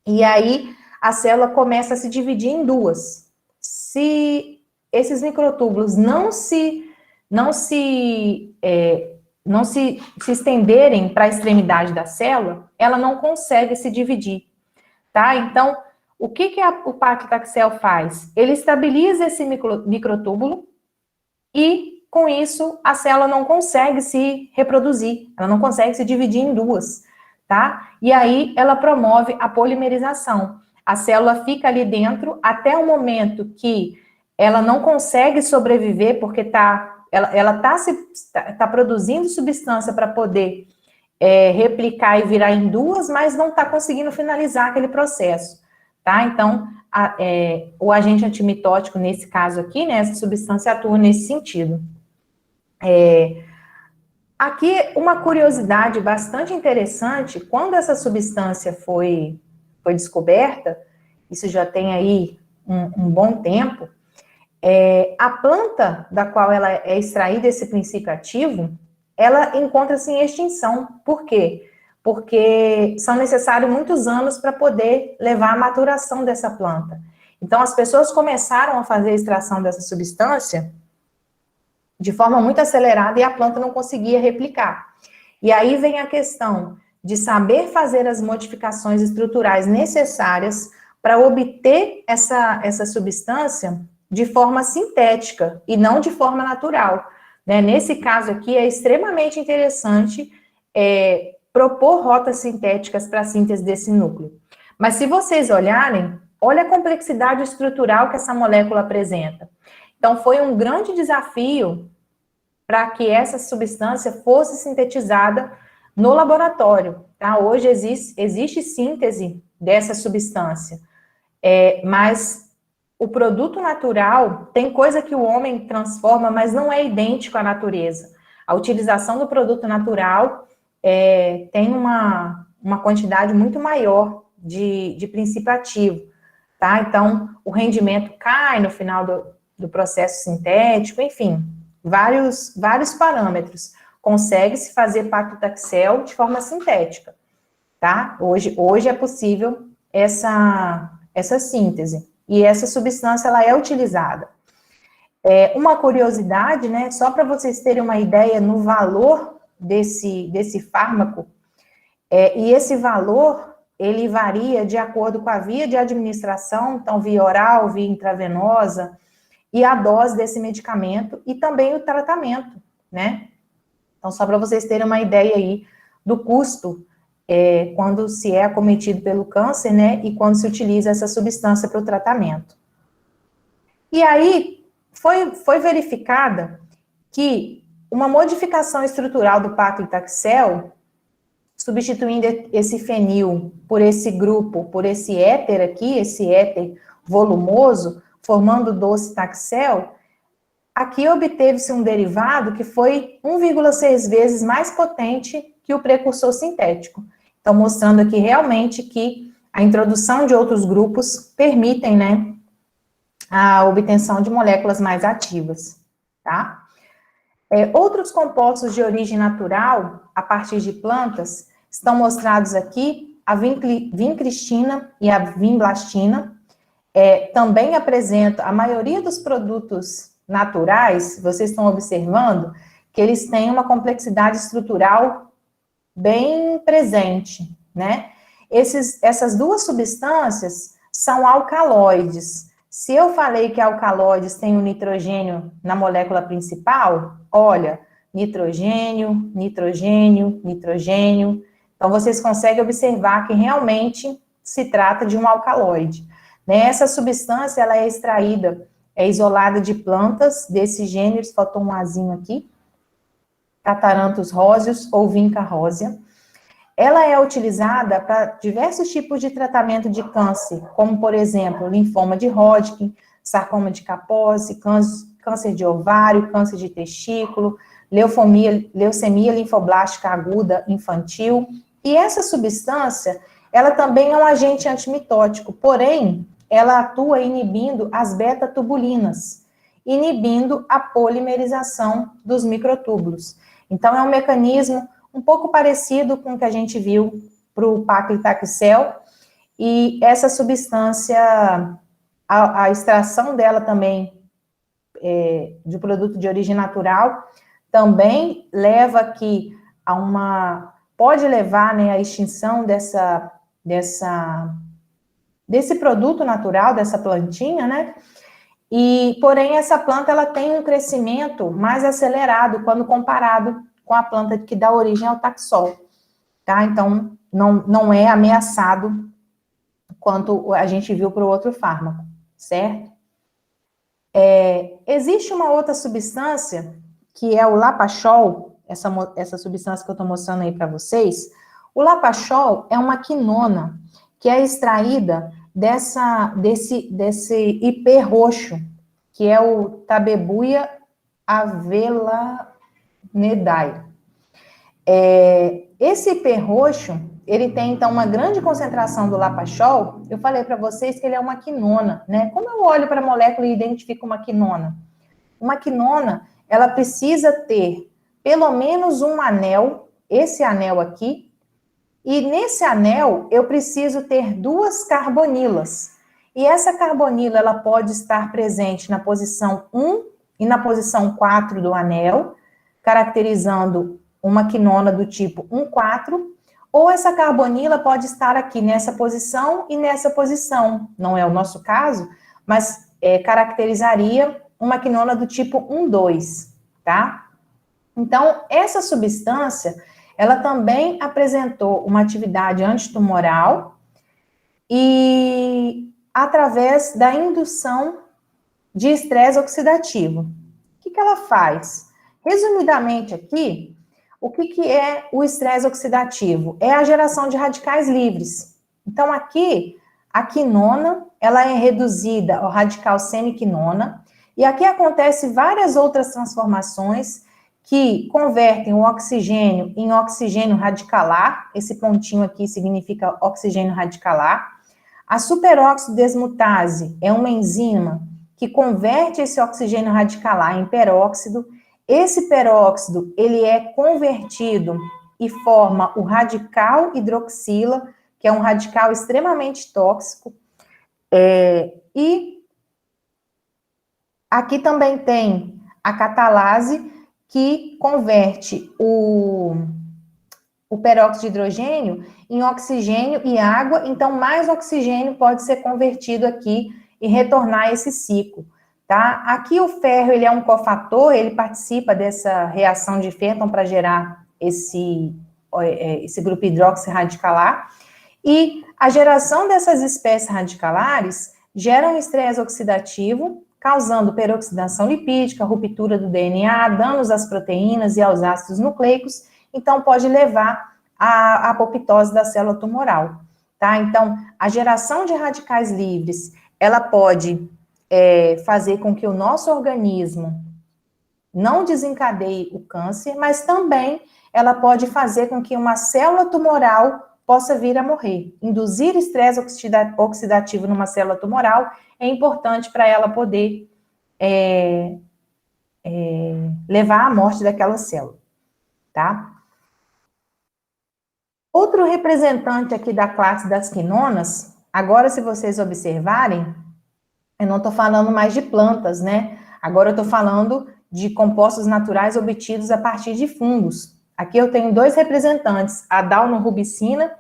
e aí a célula começa a se dividir em duas. Se esses microtúbulos não se estenderem para a extremidade da célula, ela não consegue se dividir. Tá? Então, o que o paclitaxel faz? Ele estabiliza esse microtúbulo e, com isso, a célula não consegue se reproduzir, ela não consegue se dividir em duas, tá? E aí, ela promove a polimerização. A célula fica ali dentro até o momento que ela não consegue sobreviver, porque ela tá produzindo substância para poder replicar e virar em duas, mas não está conseguindo finalizar aquele processo, tá? Então, o agente antimitótico, nesse caso aqui, né, essa substância atua nesse sentido. Aqui, uma curiosidade bastante interessante, quando essa substância foi descoberta, isso já tem aí um bom tempo, a planta da qual ela é extraída esse princípio ativo, ela encontra-se em extinção. Por quê? Porque são necessários muitos anos para poder levar à maturação dessa planta. Então, as pessoas começaram a fazer a extração dessa substância de forma muito acelerada e a planta não conseguia replicar. E aí vem a questão de saber fazer as modificações estruturais necessárias para obter essa substância de forma sintética e não de forma natural. Nesse caso aqui, é extremamente interessante propor rotas sintéticas para a síntese desse núcleo. Mas se vocês olharem, olha a complexidade estrutural que essa molécula apresenta. Então, foi um grande desafio para que essa substância fosse sintetizada no laboratório. Tá? Hoje existe síntese dessa substância, mas o produto natural tem coisa que o homem transforma, mas não é idêntico à natureza. A utilização do produto natural tem uma quantidade muito maior de princípio ativo, tá? Então, o rendimento cai no final do processo sintético, enfim, vários parâmetros. Consegue-se fazer paclitaxel de forma sintética, tá? Hoje é possível essa síntese, e essa substância, ela é utilizada. Uma curiosidade, né, só para vocês terem uma ideia no valor desse fármaco, e esse valor, ele varia de acordo com a via de administração, então via oral, via intravenosa, e a dose desse medicamento, e também o tratamento, né? Então, só para vocês terem uma ideia aí do custo, quando se é acometido pelo câncer, né, e quando se utiliza essa substância para o tratamento. E aí, foi verificada que uma modificação estrutural do paclitaxel, substituindo esse fenil por esse grupo, por esse éter aqui, esse éter volumoso, formando o docetaxel, aqui obteve-se um derivado que foi 1,6 vezes mais potente que o precursor sintético. Então, mostrando aqui realmente que a introdução de outros grupos permitem, né, a obtenção de moléculas mais ativas, tá? Outros compostos de origem natural, a partir de plantas, estão mostrados aqui, a vincristina e a vinblastina. Também apresenta a maioria dos produtos naturais, vocês estão observando, que eles têm uma complexidade estrutural bem presente, né? Essas duas substâncias são alcaloides. Se eu falei que alcaloides têm o nitrogênio na molécula principal, olha, nitrogênio, nitrogênio, nitrogênio. Então, vocês conseguem observar que realmente se trata de um alcaloide. Essa substância, ela é extraída, isolada de plantas desse gênero, faltou um azinho aqui, Cataranthus roseus ou Vinca rosea. Ela é utilizada para diversos tipos de tratamento de câncer, como, por exemplo, linfoma de Hodgkin, sarcoma de Kaposi, câncer de ovário, câncer de testículo, leucemia linfoblástica aguda infantil. E essa substância, ela também é um agente antimitótico, porém, ela atua inibindo as beta-tubulinas, inibindo a polimerização dos microtúbulos. Então, é um mecanismo um pouco parecido com o que a gente viu para o paclitaxel, e essa substância, a extração dela também, de produto de origem natural, também leva aqui pode levar, né, à extinção desse produto natural, dessa plantinha, né? Porém, essa planta, ela tem um crescimento mais acelerado quando comparado com a planta que dá origem ao Taxol, tá? Então, não é ameaçado quanto a gente viu para o outro fármaco, certo? Existe uma outra substância, que é o Lapachol, essa substância que eu estou mostrando aí para vocês. O Lapachol é uma quinona, que é extraída desse ipê roxo, que é o Tabebuia avelanedae. Esse ipê roxo, ele tem, então, uma grande concentração do Lapachol. Eu falei para vocês que ele é uma quinona, né? Como eu olho para a molécula e identifico uma quinona? Uma quinona, ela precisa ter pelo menos um anel, esse anel aqui, e nesse anel eu preciso ter 2 carbonilas. E essa carbonila, ela pode estar presente na posição 1 e na posição 4 do anel, caracterizando uma quinona do tipo 1,4, ou essa carbonila pode estar aqui nessa posição e nessa posição. Não é o nosso caso, mas caracterizaria uma quinona do tipo 1,2, tá? Então, essa substância, ela também apresentou uma atividade antitumoral e através da indução de estresse oxidativo. O que ela faz? Resumidamente aqui, o que é o estresse oxidativo? É a geração de radicais livres. Então, aqui, a quinona, ela é reduzida ao radical semiquinona, e aqui acontecem várias outras transformações que convertem o oxigênio em oxigênio radicalar, esse pontinho aqui significa oxigênio radicalar. A superóxido desmutase é uma enzima que converte esse oxigênio radicalar em peróxido, esse peróxido, ele é convertido e forma o radical hidroxila, que é um radical extremamente tóxico. E aqui também tem a catalase, que converte o peróxido de hidrogênio em oxigênio e água, então mais oxigênio pode ser convertido aqui e retornar esse ciclo, tá? Aqui o ferro, ele é um cofator, ele participa dessa reação de Fenton para gerar esse grupo hidróxido radicalar, e a geração dessas espécies radicalares gera um estresse oxidativo, causando peroxidação lipídica, ruptura do DNA, danos às proteínas e aos ácidos nucleicos, então pode levar à apoptose da célula tumoral, tá? Então, a geração de radicais livres, ela pode fazer com que o nosso organismo não desencadeie o câncer, mas também ela pode fazer com que uma célula tumoral possa vir a morrer. Induzir estresse oxidativo numa célula tumoral é importante para ela poder levar à morte daquela célula, tá? Outro representante aqui da classe das quinonas, agora se vocês observarem, eu não estou falando mais de plantas, né? Agora eu estou falando de compostos naturais obtidos a partir de fungos. Aqui eu tenho dois representantes, a dalnorubicina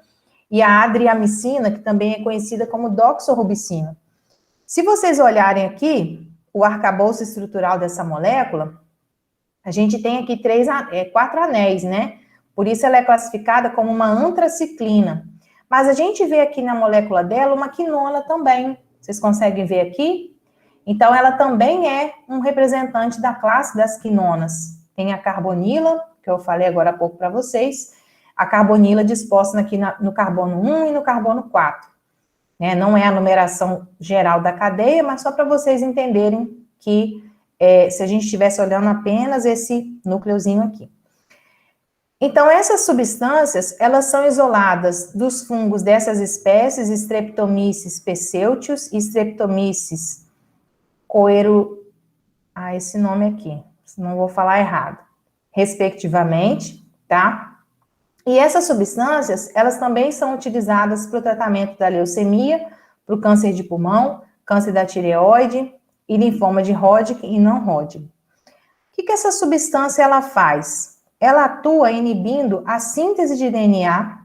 e a adriamicina, que também é conhecida como doxorubicina. Se vocês olharem aqui, o arcabouço estrutural dessa molécula, a gente tem aqui 4 anéis, né? Por isso ela é classificada como uma antraciclina. Mas a gente vê aqui na molécula dela uma quinona também. Vocês conseguem ver aqui? Então, ela também é um representante da classe das quinonas. Tem a carbonila, que eu falei agora há pouco para vocês, a carbonila disposta aqui no carbono 1 e no carbono 4. Né? Não é a numeração geral da cadeia, mas só para vocês entenderem que se a gente estivesse olhando apenas esse núcleozinho aqui. Então, essas substâncias, elas são isoladas dos fungos dessas espécies, Streptomyces pesceutius e Streptomyces esse nome aqui, não vou falar errado, respectivamente, tá? E essas substâncias, elas também são utilizadas para o tratamento da leucemia, para o câncer de pulmão, câncer da tireoide e linfoma de Hodgkin e não Hodgkin. O que essa substância ela faz? Ela atua inibindo a síntese de DNA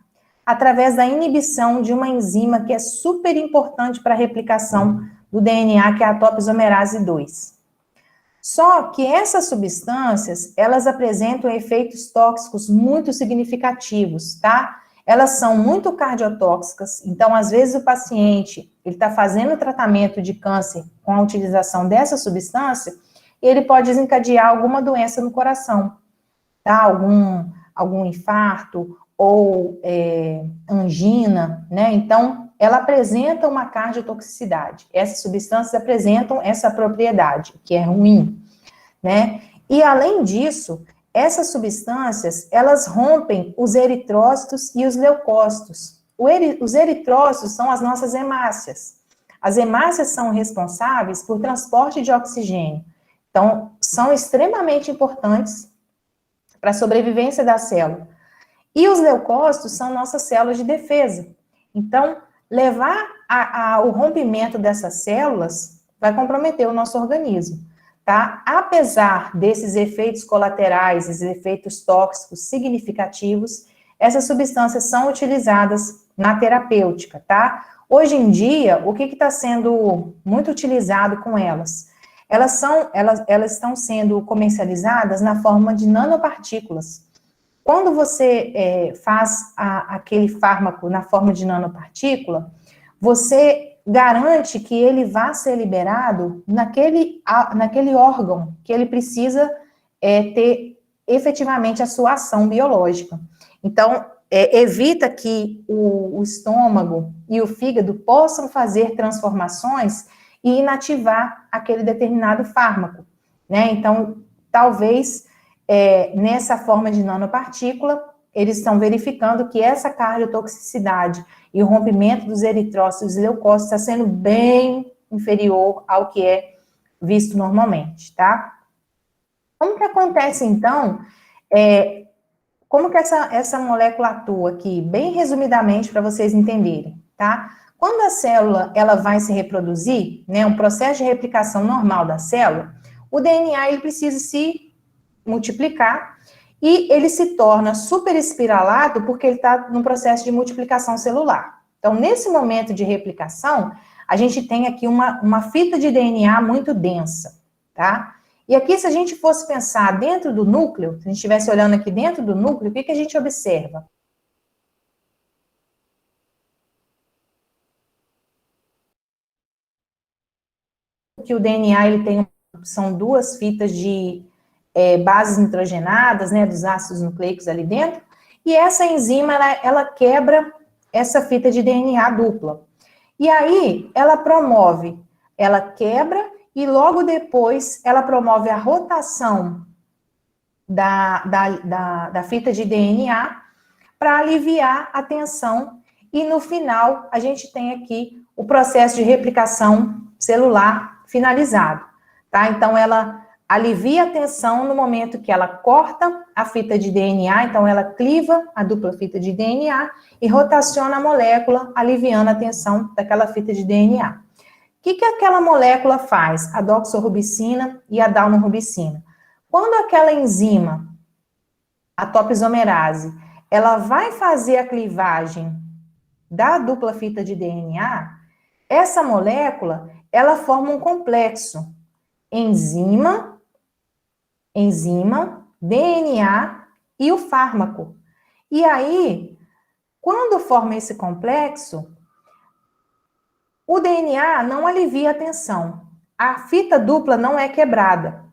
através da inibição de uma enzima que é super importante para a replicação do DNA, que é a topoisomerase 2. Só que essas substâncias, elas apresentam efeitos tóxicos muito significativos, tá? Elas são muito cardiotóxicas, então, às vezes, o paciente, ele está fazendo tratamento de câncer com a utilização dessa substância, e ele pode desencadear alguma doença no coração, tá? Algum infarto ou angina, né? Então, ela apresenta uma cardiotoxicidade. Essas substâncias apresentam essa propriedade, que é ruim, né? E, além disso, essas substâncias, elas rompem os eritrócitos e os leucócitos. Os eritrócitos são as nossas hemácias. As hemácias são responsáveis por transporte de oxigênio. Então, são extremamente importantes para a sobrevivência da célula. E os leucócitos são nossas células de defesa. Então, levar ao rompimento dessas células vai comprometer o nosso organismo, tá? Apesar desses efeitos colaterais, esses efeitos tóxicos significativos, essas substâncias são utilizadas na terapêutica, tá? Hoje em dia, o que está sendo muito utilizado com elas? Elas estão sendo comercializadas na forma de nanopartículas. Quando você faz aquele fármaco na forma de nanopartícula, você garante que ele vá ser liberado naquele órgão que ele precisa ter efetivamente a sua ação biológica. Então, evita que o estômago e o fígado possam fazer transformações e inativar aquele determinado fármaco, né? Então, talvez nessa forma de nanopartícula, eles estão verificando que essa cardiotoxicidade e o rompimento dos eritrócitos e leucócitos está sendo bem inferior ao que é visto normalmente, tá? Como que acontece, então, como que essa molécula atua aqui? Bem resumidamente, para vocês entenderem, tá? Quando a célula, ela vai se reproduzir, né, um processo de replicação normal da célula, o DNA, ele precisa se multiplicar e ele se torna superespiralado porque ele está no processo de multiplicação celular. Então, nesse momento de replicação, a gente tem aqui uma fita de DNA muito densa, tá? E aqui, se a gente fosse pensar dentro do núcleo, se a gente estivesse olhando aqui dentro do núcleo, o que a gente observa? Que o DNA, ele tem, são duas fitas de bases nitrogenadas, né, dos ácidos nucleicos ali dentro, e essa enzima, ela quebra essa fita de DNA dupla. E aí, ela quebra, e logo depois, ela promove a rotação da fita de DNA para aliviar a tensão, e no final, a gente tem aqui o processo de replicação celular finalizado, tá? Então, ela alivia a tensão no momento que ela corta a fita de DNA, então ela cliva a dupla fita de DNA e rotaciona a molécula, aliviando a tensão daquela fita de DNA. O que aquela molécula faz? A doxorubicina e a dalnorubicina. Quando aquela enzima, a topoisomerase, ela vai fazer a clivagem da dupla fita de DNA, essa molécula, ela forma um complexo enzima, DNA e o fármaco. E aí, quando forma esse complexo, o DNA não alivia a tensão. A fita dupla não é quebrada.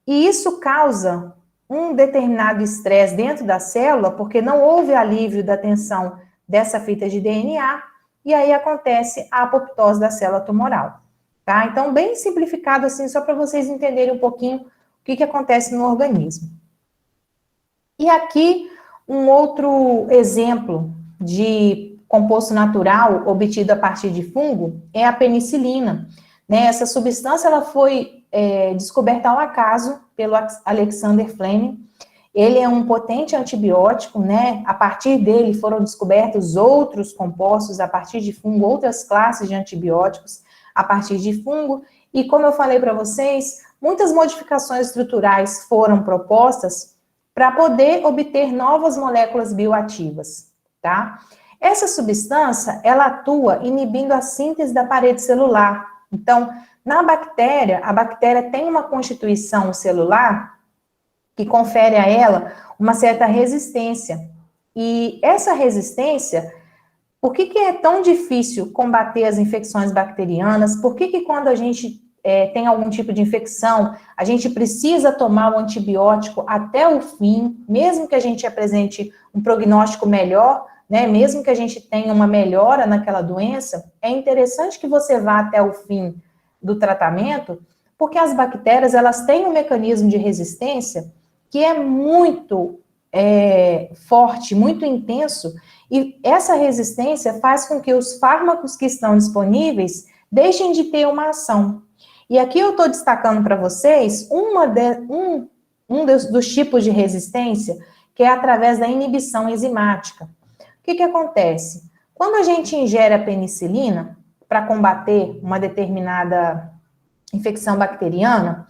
E isso causa um determinado estresse dentro da célula, porque não houve alívio da tensão dessa fita de DNA, e aí acontece a apoptose da célula tumoral. Tá? Então, bem simplificado assim, só para vocês entenderem um pouquinho o que acontece no organismo. E aqui, um outro exemplo de composto natural obtido a partir de fungo é a penicilina. Né? Essa substância ela foi descoberta ao acaso pelo Alexander Fleming. Ele é um potente antibiótico, né? A partir dele foram descobertos outros compostos a partir de fungo, outras classes de antibióticos a partir de fungo. E como eu falei para vocês, muitas modificações estruturais foram propostas para poder obter novas moléculas bioativas, tá? Essa substância, ela atua inibindo a síntese da parede celular. Então, na bactéria, a bactéria tem uma constituição celular que confere a ela uma certa resistência. E essa resistência, por que é tão difícil combater as infecções bacterianas? Por que quando a gente tem algum tipo de infecção, a gente precisa tomar o antibiótico até o fim, mesmo que a gente apresente um prognóstico melhor, né, mesmo que a gente tenha uma melhora naquela doença, é interessante que você vá até o fim do tratamento, porque as bactérias, elas têm um mecanismo de resistência que é muito forte, muito intenso, e essa resistência faz com que os fármacos que estão disponíveis deixem de ter uma ação. E aqui eu estou destacando para vocês um dos tipos de resistência, que é através da inibição enzimática. O que acontece? Quando a gente ingere a penicilina para combater uma determinada infecção bacteriana,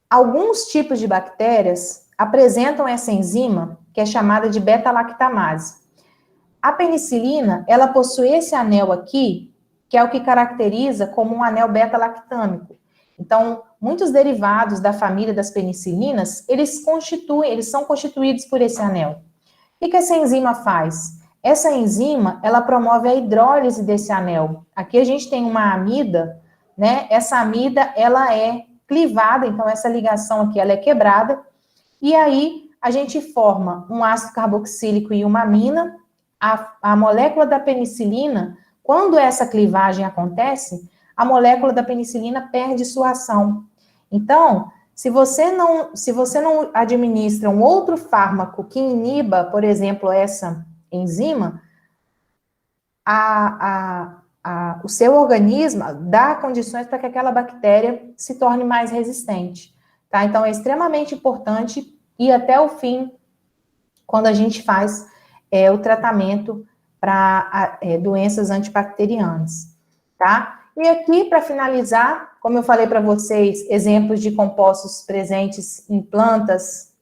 alguns tipos de bactérias apresentam essa enzima, que é chamada de beta-lactamase. A penicilina, ela possui esse anel aqui, que é o que caracteriza como um anel beta-lactâmico. Então, muitos derivados da família das penicilinas, eles são constituídos por esse anel. O que essa enzima faz? Essa enzima, ela promove a hidrólise desse anel. Aqui a gente tem uma amida, né? Essa amida, ela é clivada, então essa ligação aqui, ela é quebrada, e aí a gente forma um ácido carboxílico e uma amina. A molécula da penicilina, quando essa clivagem acontece, a molécula da penicilina perde sua ação. Então, se você não administra um outro fármaco que iniba, por exemplo, essa enzima, o seu organismo dá condições para que aquela bactéria se torne mais resistente. tá? Então, é extremamente importante ir até o fim quando a gente faz o tratamento para doenças antibacterianas, tá? E aqui, para finalizar, como eu falei para vocês, exemplos de compostos presentes em plantas,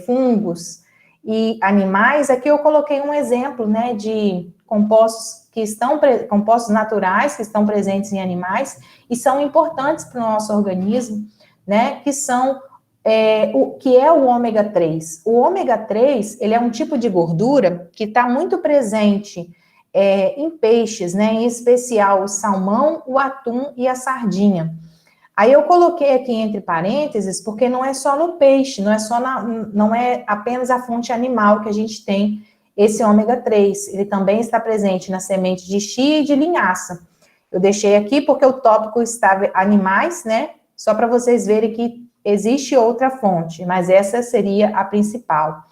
fungos e animais, aqui eu coloquei um exemplo, né, de compostos compostos naturais que estão presentes em animais e são importantes para o nosso organismo, né, que são o ômega 3. O ômega 3, ele é um tipo de gordura que está muito presente em peixes, né, em especial o salmão, o atum e a sardinha. Aí eu coloquei aqui entre parênteses, porque não é só no peixe, não é apenas a fonte animal que a gente tem esse ômega 3, ele também está presente na semente de chia e de linhaça. Eu deixei aqui porque o tópico estava animais, né, só para vocês verem que existe outra fonte, mas essa seria a principal,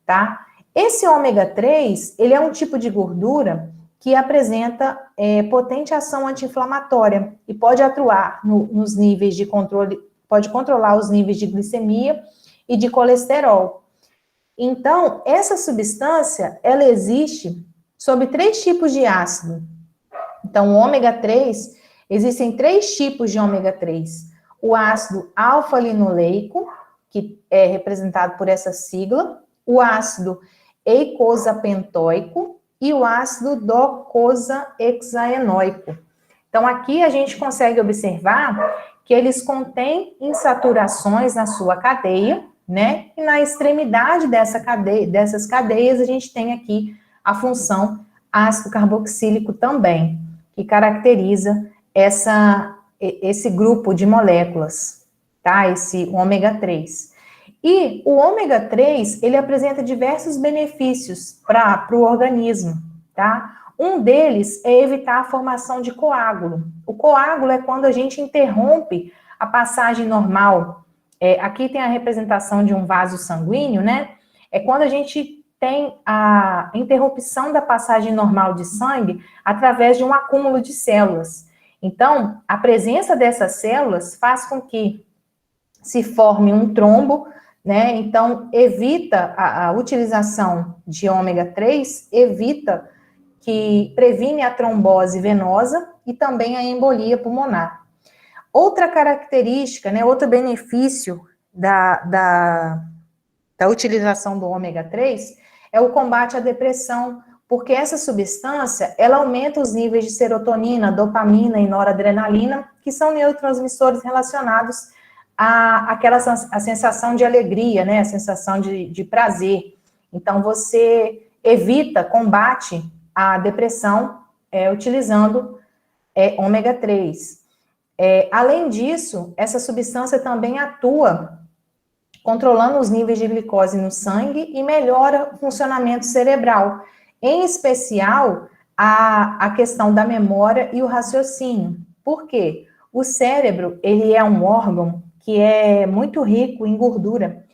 tá? Esse ômega 3, ele é um tipo de gordura que apresenta potente ação anti-inflamatória e pode atuar nos níveis de controle, pode controlar os níveis de glicemia e de colesterol. Então, essa substância, ela existe sob 3 tipos de ácido. Então, o ômega 3, existem 3 tipos de ômega 3. O ácido alfa-linoleico, que é representado por essa sigla, o ácido eicosapentóico e o ácido docosahexaenoico. Então, aqui a gente consegue observar que eles contêm insaturações na sua cadeia, né? E na extremidade dessas cadeias, a gente tem aqui a função ácido carboxílico também, que caracteriza esse grupo de moléculas, tá? Esse ômega 3. E o ômega 3, ele apresenta diversos benefícios para o organismo, tá? Um deles é evitar a formação de coágulo. O coágulo é quando a gente interrompe a passagem normal. Aqui tem a representação de um vaso sanguíneo, né? É quando a gente tem a interrupção da passagem normal de sangue através de um acúmulo de células. Então, a presença dessas células faz com que se forme um trombo, né? Então, evita a utilização de ômega 3, previne a trombose venosa e também a embolia pulmonar. Outra característica, né, outro benefício da utilização do ômega 3 é o combate à depressão, porque essa substância, ela aumenta os níveis de serotonina, dopamina e noradrenalina, que são neurotransmissores relacionados a sensação de alegria, né, a sensação de prazer. Então, você combate a depressão utilizando ômega 3. Além disso, essa substância também atua controlando os níveis de glicose no sangue e melhora o funcionamento cerebral, em especial a questão da memória e o raciocínio. Por quê? O cérebro, ele é um órgão que é muito rico em gordura,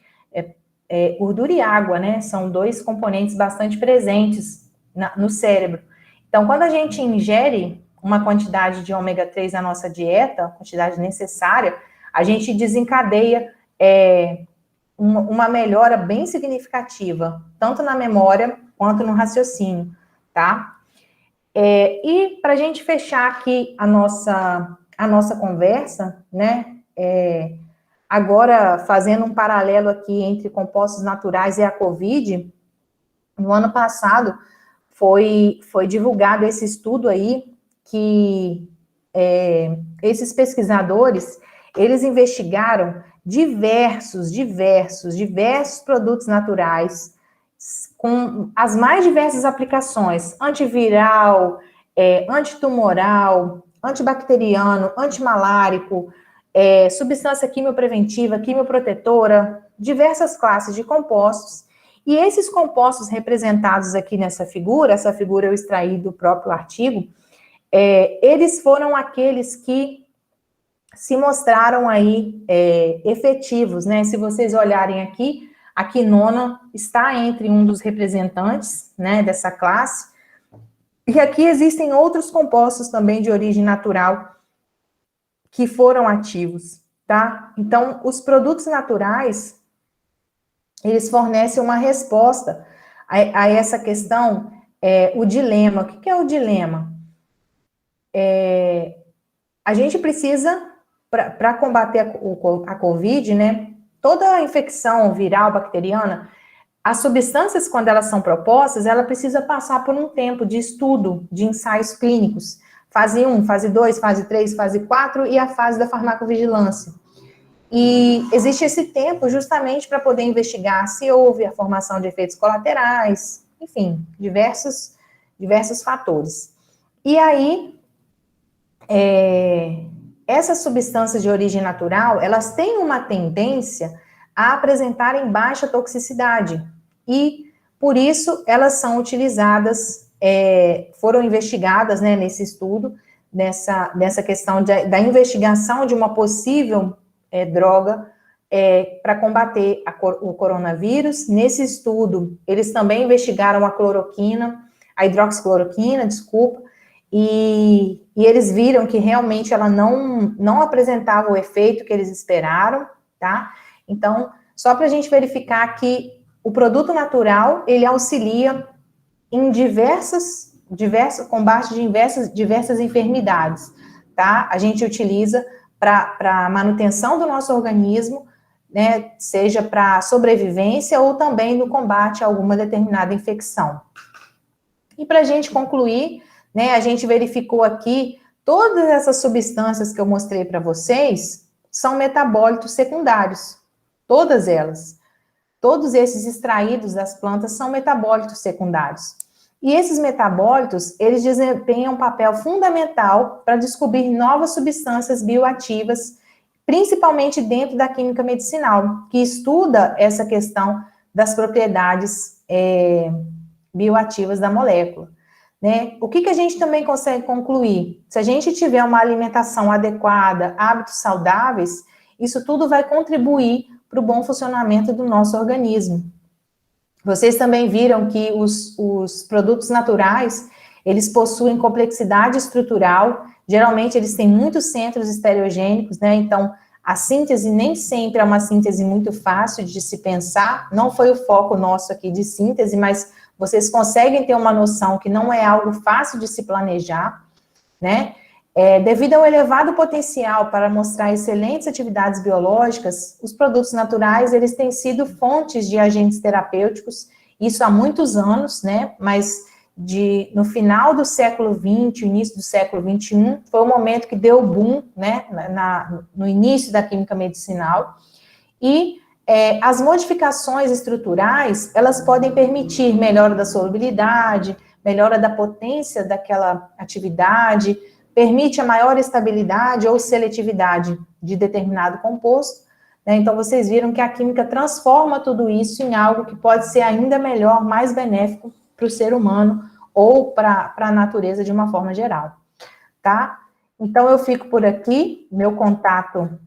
gordura e água, né? São 2 componentes bastante presentes no cérebro. Então, quando a gente ingere uma quantidade de ômega 3 na nossa dieta, a quantidade necessária, a gente desencadeia uma melhora bem significativa, tanto na memória quanto no raciocínio, tá? E para a gente fechar aqui a nossa conversa, né? Agora, fazendo um paralelo aqui entre compostos naturais e a COVID, no ano passado foi divulgado esse estudo aí, que esses pesquisadores, eles investigaram diversos produtos naturais com as mais diversas aplicações, antiviral, antitumoral, antibacteriano, antimalárico, substância quimiopreventiva, quimioprotetora, diversas classes de compostos. E esses compostos representados aqui nessa figura, essa figura eu extraí do próprio artigo, eles foram aqueles que se mostraram aí efetivos, né? Se vocês olharem aqui, a quinona está entre um dos representantes, né, dessa classe. E aqui existem outros compostos também de origem natural que foram ativos. tá? Então, os produtos naturais, eles fornecem uma resposta a essa questão, o dilema. O que é o dilema? A gente precisa, para combater a Covid, né, toda infecção viral, bacteriana, as substâncias, quando elas são propostas, ela precisa passar por um tempo de estudo, de ensaios clínicos. Fase 1, fase 2, fase 3, fase 4 e a fase da farmacovigilância. E existe esse tempo justamente para poder investigar se houve a formação de efeitos colaterais, enfim, diversos fatores. E aí, essas substâncias de origem natural, elas têm uma tendência a apresentarem baixa toxicidade. E, por isso, elas são utilizadas, foram investigadas, né, nesse estudo, nessa questão da investigação de uma possível droga para combater o coronavírus. Nesse estudo, eles também investigaram a cloroquina, a hidroxicloroquina, desculpa, e eles viram que realmente ela não apresentava o efeito que eles esperaram, tá? Então, só para a gente verificar que o produto natural, ele auxilia em combate de diversas enfermidades, tá? A gente utiliza para manutenção do nosso organismo, né, seja para sobrevivência ou também no combate a alguma determinada infecção. E para a gente concluir, né, a gente verificou aqui todas essas substâncias que eu mostrei para vocês são metabólitos secundários, todas elas. Todos esses extraídos das plantas são metabólitos secundários. E esses metabólitos, eles desempenham um papel fundamental para descobrir novas substâncias bioativas, principalmente dentro da química medicinal, que estuda essa questão das propriedades bioativas da molécula. Né? O que a gente também consegue concluir? Se a gente tiver uma alimentação adequada, hábitos saudáveis, isso tudo vai contribuir para o bom funcionamento do nosso organismo. Vocês também viram que os produtos naturais, eles possuem complexidade estrutural, geralmente eles têm muitos centros estereogênicos, né? Então, a síntese nem sempre é uma síntese muito fácil de se pensar, não foi o foco nosso aqui de síntese, mas vocês conseguem ter uma noção que não é algo fácil de se planejar, né? Devido ao elevado potencial para mostrar excelentes atividades biológicas, os produtos naturais, eles têm sido fontes de agentes terapêuticos, isso há muitos anos, né, mas no final do século XX, início do século XXI, foi o momento que deu o boom, né, no início da química medicinal, e as modificações estruturais, elas podem permitir melhora da solubilidade, melhora da potência daquela atividade, permite a maior estabilidade ou seletividade de determinado composto, né? Então, vocês viram que a química transforma tudo isso em algo que pode ser ainda melhor, mais benéfico para o ser humano ou para a natureza de uma forma geral, tá? Então, eu fico por aqui, meu contato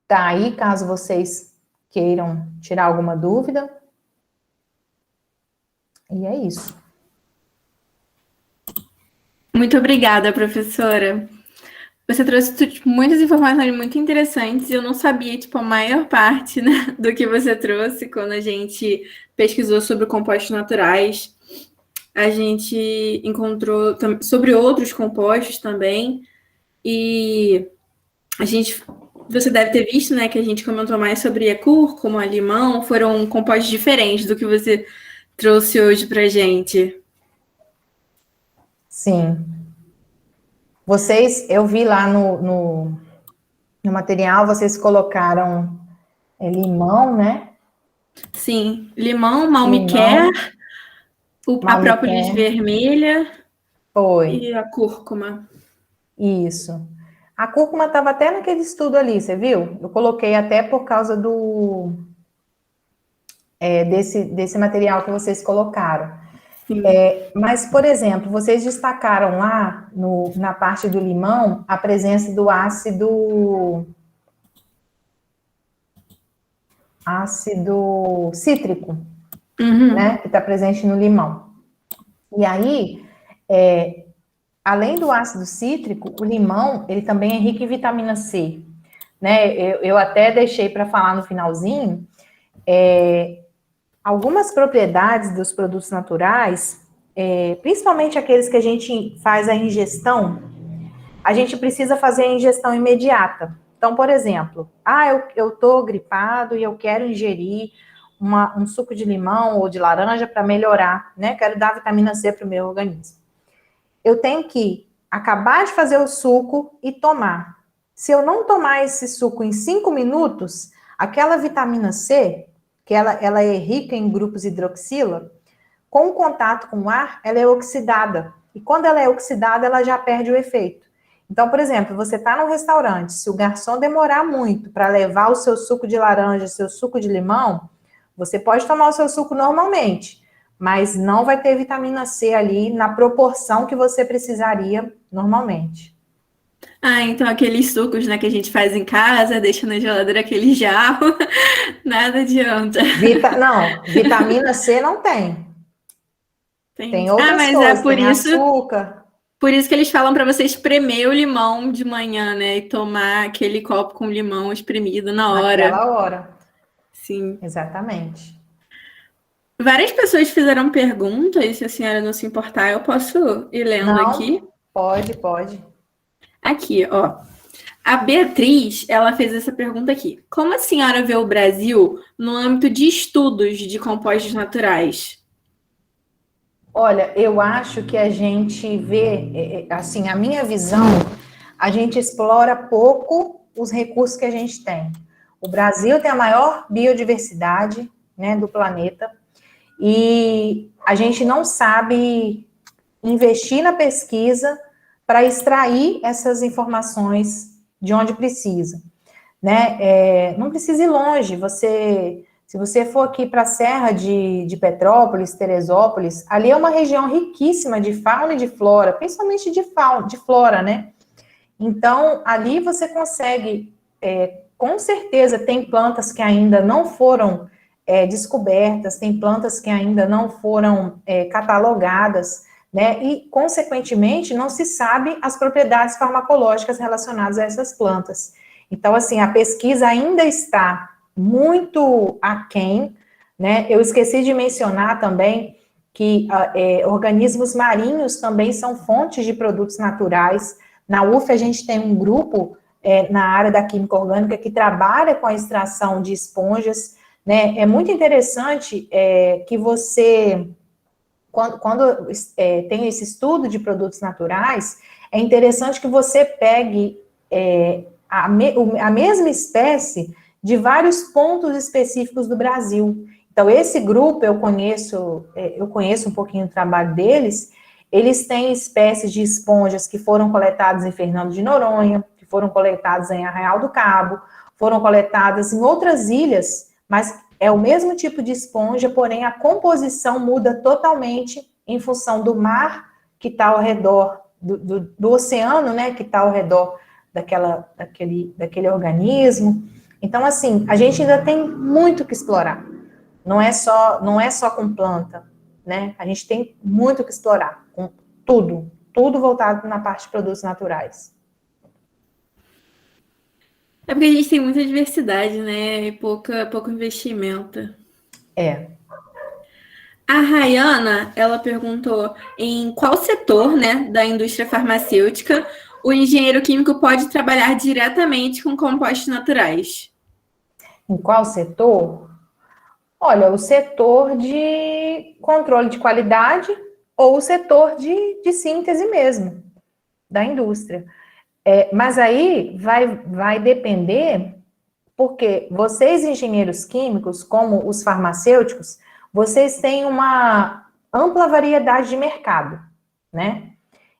tá aí, caso vocês queiram tirar alguma dúvida. E é isso. Muito obrigada, professora. Você trouxe muitas informações muito interessantes e eu não sabia, a maior parte, né, do que você trouxe quando a gente pesquisou sobre compostos naturais. A gente encontrou sobre outros compostos também e você deve ter visto, né, que a gente comentou mais sobre a cúrcuma, limão, foram compostos diferentes do que você trouxe hoje pra gente. Sim. Eu vi lá no material, vocês colocaram limão, né? Sim, limão, malmiquer, a própolis vermelha e a cúrcuma. Isso. A cúrcuma estava até naquele estudo ali, você viu? Eu coloquei até por causa desse material que vocês colocaram. Mas, por exemplo, vocês destacaram lá, na parte do limão, a presença do ácido cítrico, né, que está presente no limão. E aí, além do ácido cítrico, o limão, ele também é rico em vitamina C, né? Eu até deixei para falar no finalzinho, algumas propriedades dos produtos naturais, principalmente aqueles que a gente faz a ingestão, a gente precisa fazer a ingestão imediata. Então, por exemplo, eu estou gripado e eu quero ingerir um suco de limão ou de laranja para melhorar, né? Quero dar vitamina C para o meu organismo. Eu tenho que acabar de fazer o suco e tomar. Se eu não tomar esse suco em 5 minutos, aquela vitamina C, que ela é rica em grupos hidroxila, com o contato com o ar, ela é oxidada. E quando ela é oxidada, ela já perde o efeito. Então, por exemplo, você está num restaurante, se o garçom demorar muito para levar o seu suco de laranja, seu suco de limão, você pode tomar o seu suco normalmente, mas não vai ter vitamina C ali na proporção que você precisaria normalmente. Então aqueles sucos, né, que a gente faz em casa, deixa na geladeira aquele jarro, nada adianta. Não, vitamina C não tem. Tem outras mas coisas, tem açúcar. Por isso que eles falam para você espremer o limão de manhã, né, e tomar aquele copo com limão espremido na hora. Naquela hora. Sim. Exatamente. Várias pessoas fizeram perguntas, se a senhora não se importar, eu posso ir lendo aqui? Pode. Aqui, ó. A Beatriz, ela fez essa pergunta aqui. Como a senhora vê o Brasil no âmbito de estudos de compostos naturais? Olha, eu acho que a gente vê, assim, a minha visão, a gente explora pouco os recursos que a gente tem. O Brasil tem a maior biodiversidade, né, do planeta, e a gente não sabe investir na pesquisa para extrair essas informações de onde precisa, né? Não precisa ir longe. Se você for aqui para a Serra de Petrópolis, Teresópolis, ali é uma região riquíssima de fauna e de flora, principalmente de flora, né? Então, ali você consegue, com certeza, tem plantas que ainda não foram descobertas, tem plantas que ainda não foram catalogadas, né? E, consequentemente, não se sabe as propriedades farmacológicas relacionadas a essas plantas. Então, assim, a pesquisa ainda está muito aquém, né? Eu esqueci de mencionar também que organismos marinhos também são fontes de produtos naturais. Na UF, a gente tem um grupo na área da química orgânica que trabalha com a extração de esponjas, né? É muito interessante que você, quando tem esse estudo de produtos naturais, é interessante que você pegue a mesma espécie de vários pontos específicos do Brasil. Então, esse grupo, eu conheço um pouquinho do trabalho deles, eles têm espécies de esponjas que foram coletadas em Fernando de Noronha, que foram coletadas em Arraial do Cabo, foram coletadas em outras ilhas, mas é o mesmo tipo de esponja, porém a composição muda totalmente em função do mar que está ao redor, do oceano, né, que está ao redor daquele organismo. Então, assim, a gente ainda tem muito que explorar. Não é só com planta, né? A gente tem muito que explorar, com tudo voltado na parte de produtos naturais. É porque a gente tem muita diversidade, né? E pouco investimento. A Rayana, ela perguntou em qual setor, né, da indústria farmacêutica o engenheiro químico pode trabalhar diretamente com compostos naturais. Em qual setor? Olha, o setor de controle de qualidade ou o setor de síntese mesmo, da indústria. Mas aí vai depender, porque vocês, engenheiros químicos, como os farmacêuticos, vocês têm uma ampla variedade de mercado, né?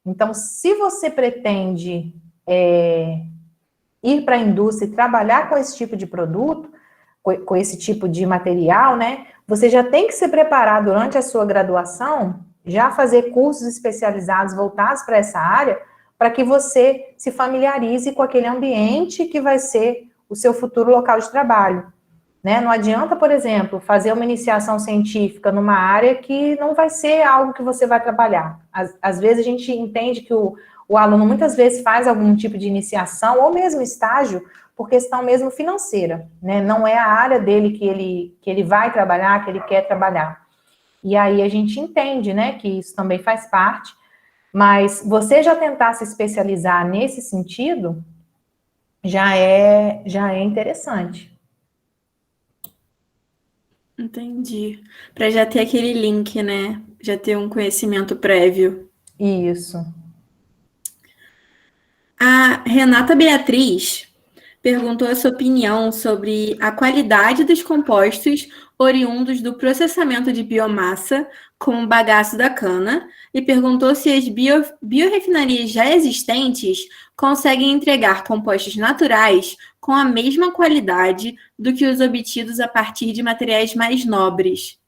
Então, se você pretende ir para a indústria e trabalhar com esse tipo de produto, com esse tipo de material, né? Você já tem que se preparar durante a sua graduação, já fazer cursos especializados voltados para essa área, para que você se familiarize com aquele ambiente que vai ser o seu futuro local de trabalho, né? Não adianta, por exemplo, fazer uma iniciação científica numa área que não vai ser algo que você vai trabalhar. Às vezes a gente entende que o aluno muitas vezes faz algum tipo de iniciação ou mesmo estágio por questão mesmo financeira, né? Não é a área dele que ele vai trabalhar, que ele quer trabalhar. E aí a gente entende, né, que isso também faz parte, mas você já tentar se especializar nesse sentido já é interessante. Entendi. Para já ter aquele link, né? Já ter um conhecimento prévio. Isso. A Renata Beatriz perguntou a sua opinião sobre a qualidade dos compostos oriundos do processamento de biomassa, como o bagaço da cana, e perguntou se as biorefinarias já existentes conseguem entregar compostos naturais com a mesma qualidade do que os obtidos a partir de materiais mais nobres.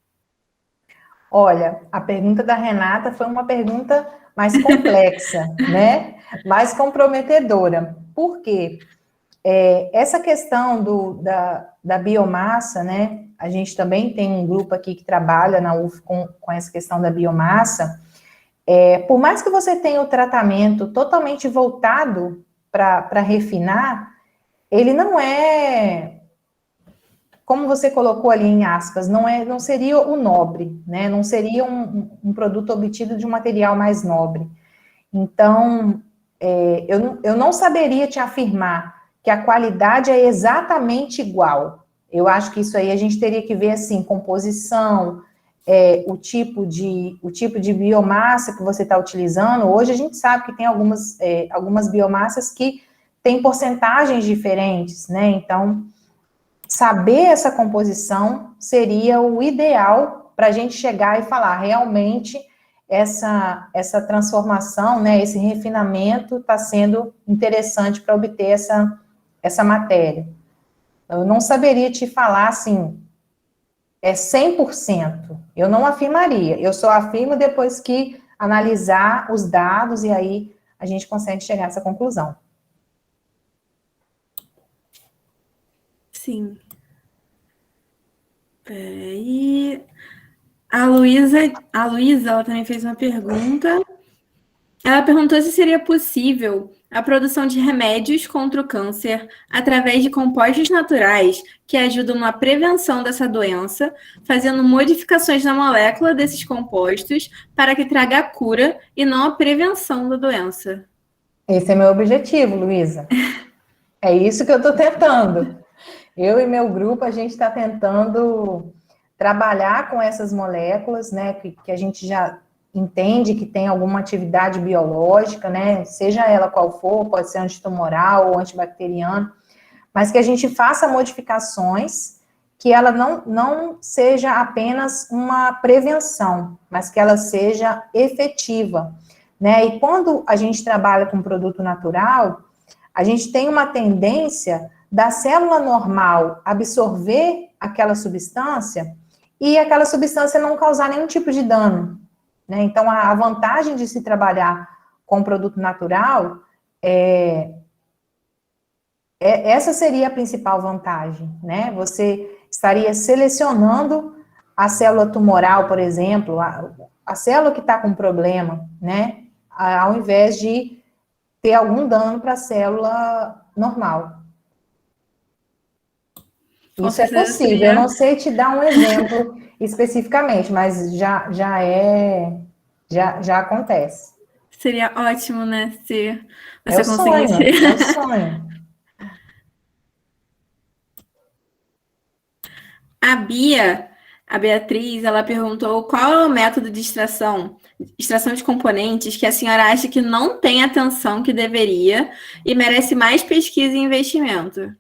Olha, a pergunta da Renata foi uma pergunta mais complexa, né? Mais comprometedora. Por quê? Essa questão da biomassa, né? A gente também tem um grupo aqui que trabalha na UF com essa questão da biomassa. Por mais que você tenha o tratamento totalmente voltado para refinar, ele não é, como você colocou ali em aspas, não seria o nobre, né? Não seria um produto obtido de um material mais nobre. Então, eu não saberia te afirmar que a qualidade é exatamente igual. Eu acho que isso aí a gente teria que ver, assim, composição, o tipo de biomassa que você está utilizando. Hoje a gente sabe que tem algumas biomassas que têm porcentagens diferentes, né? Então, saber essa composição seria o ideal para a gente chegar e falar, realmente, essa transformação, né, esse refinamento está sendo interessante para obter essa matéria. Eu não saberia te falar, assim, 100%. Eu não afirmaria. Eu só afirmo depois que analisar os dados e aí a gente consegue chegar a essa conclusão. Sim. Peraí. A Luísa, ela também fez uma pergunta. Ela perguntou se seria possível a produção de remédios contra o câncer através de compostos naturais que ajudam na prevenção dessa doença, fazendo modificações na molécula desses compostos para que traga a cura e não a prevenção da doença. Esse é meu objetivo, Luísa. É isso que eu estou tentando. Eu e meu grupo, a gente está tentando trabalhar com essas moléculas, né, que a gente já entende que tem alguma atividade biológica, né, seja ela qual for, pode ser antitumoral ou antibacteriano, mas que a gente faça modificações que ela não seja apenas uma prevenção, mas que ela seja efetiva, né, e quando a gente trabalha com produto natural, a gente tem uma tendência da célula normal absorver aquela substância e aquela substância não causar nenhum tipo de dano, né? Então, a vantagem de se trabalhar com produto natural essa seria a principal vantagem, né? Você estaria selecionando a célula tumoral, por exemplo, a célula que está com problema, né? Ao invés de ter algum dano para a célula normal. Isso é possível. Eu não sei te dar um exemplo especificamente, mas já acontece. Seria ótimo, né, se É o você sonho, conseguisse. é o sonho. A Beatriz, ela perguntou qual é o método de extração de componentes que a senhora acha que não tem a atenção que deveria e merece mais pesquisa e investimento.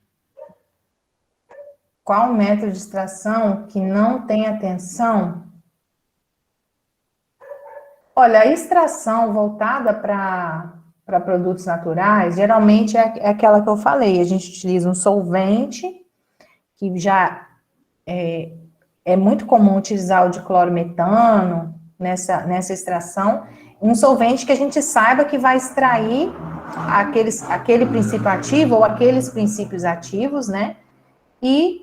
Qual o método de extração que não tem atenção? Olha, a extração voltada para produtos naturais, geralmente é aquela que eu falei, a gente utiliza um solvente, que já é muito comum utilizar o diclorometano nessa extração, um solvente que a gente saiba que vai extrair aquele princípio ativo ou aqueles princípios ativos, né? E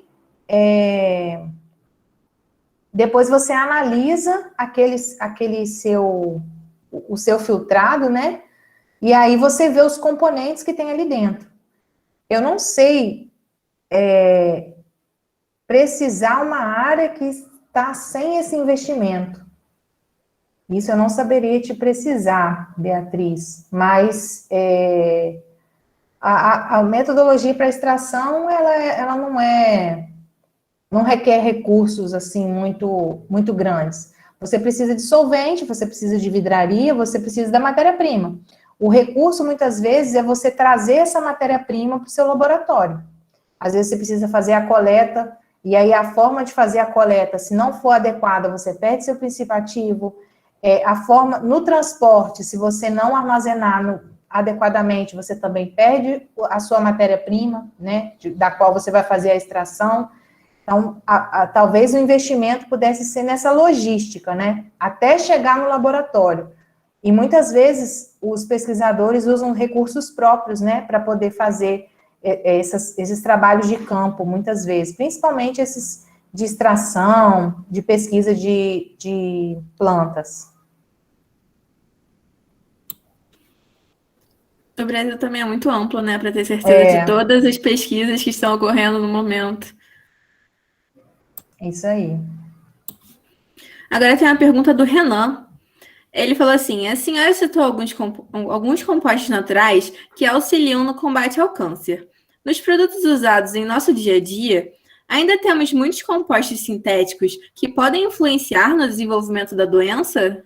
depois você analisa o seu filtrado, né? E aí você vê os componentes que tem ali dentro. eu não sei precisar uma área que está sem esse investimento. Isso eu não saberia te precisar, Beatriz, mas a metodologia para extração, ela não requer recursos assim muito grandes. Você precisa de solvente, você precisa de vidraria, você precisa da matéria-prima. O recurso, muitas vezes, é você trazer essa matéria-prima para o seu laboratório. Às vezes você precisa fazer a coleta, e aí a forma de fazer a coleta, se não for adequada, você perde seu princípio ativo. A forma, no transporte, se você não armazenar adequadamente, você também perde a sua matéria-prima, né, da qual você vai fazer a extração. Então, talvez o investimento pudesse ser nessa logística, né, até chegar no laboratório. E muitas vezes os pesquisadores usam recursos próprios, né, para poder fazer esses trabalhos de campo, muitas vezes, principalmente esses de extração, de pesquisa de plantas. O Brasil também é muito amplo, né, para ter certeza de todas as pesquisas que estão ocorrendo no momento. É isso aí. Agora tem uma pergunta do Renan. Ele falou assim: a senhora citou alguns compostos naturais que auxiliam no combate ao câncer. Nos produtos usados em nosso dia a dia, ainda temos muitos compostos sintéticos que podem influenciar no desenvolvimento da doença?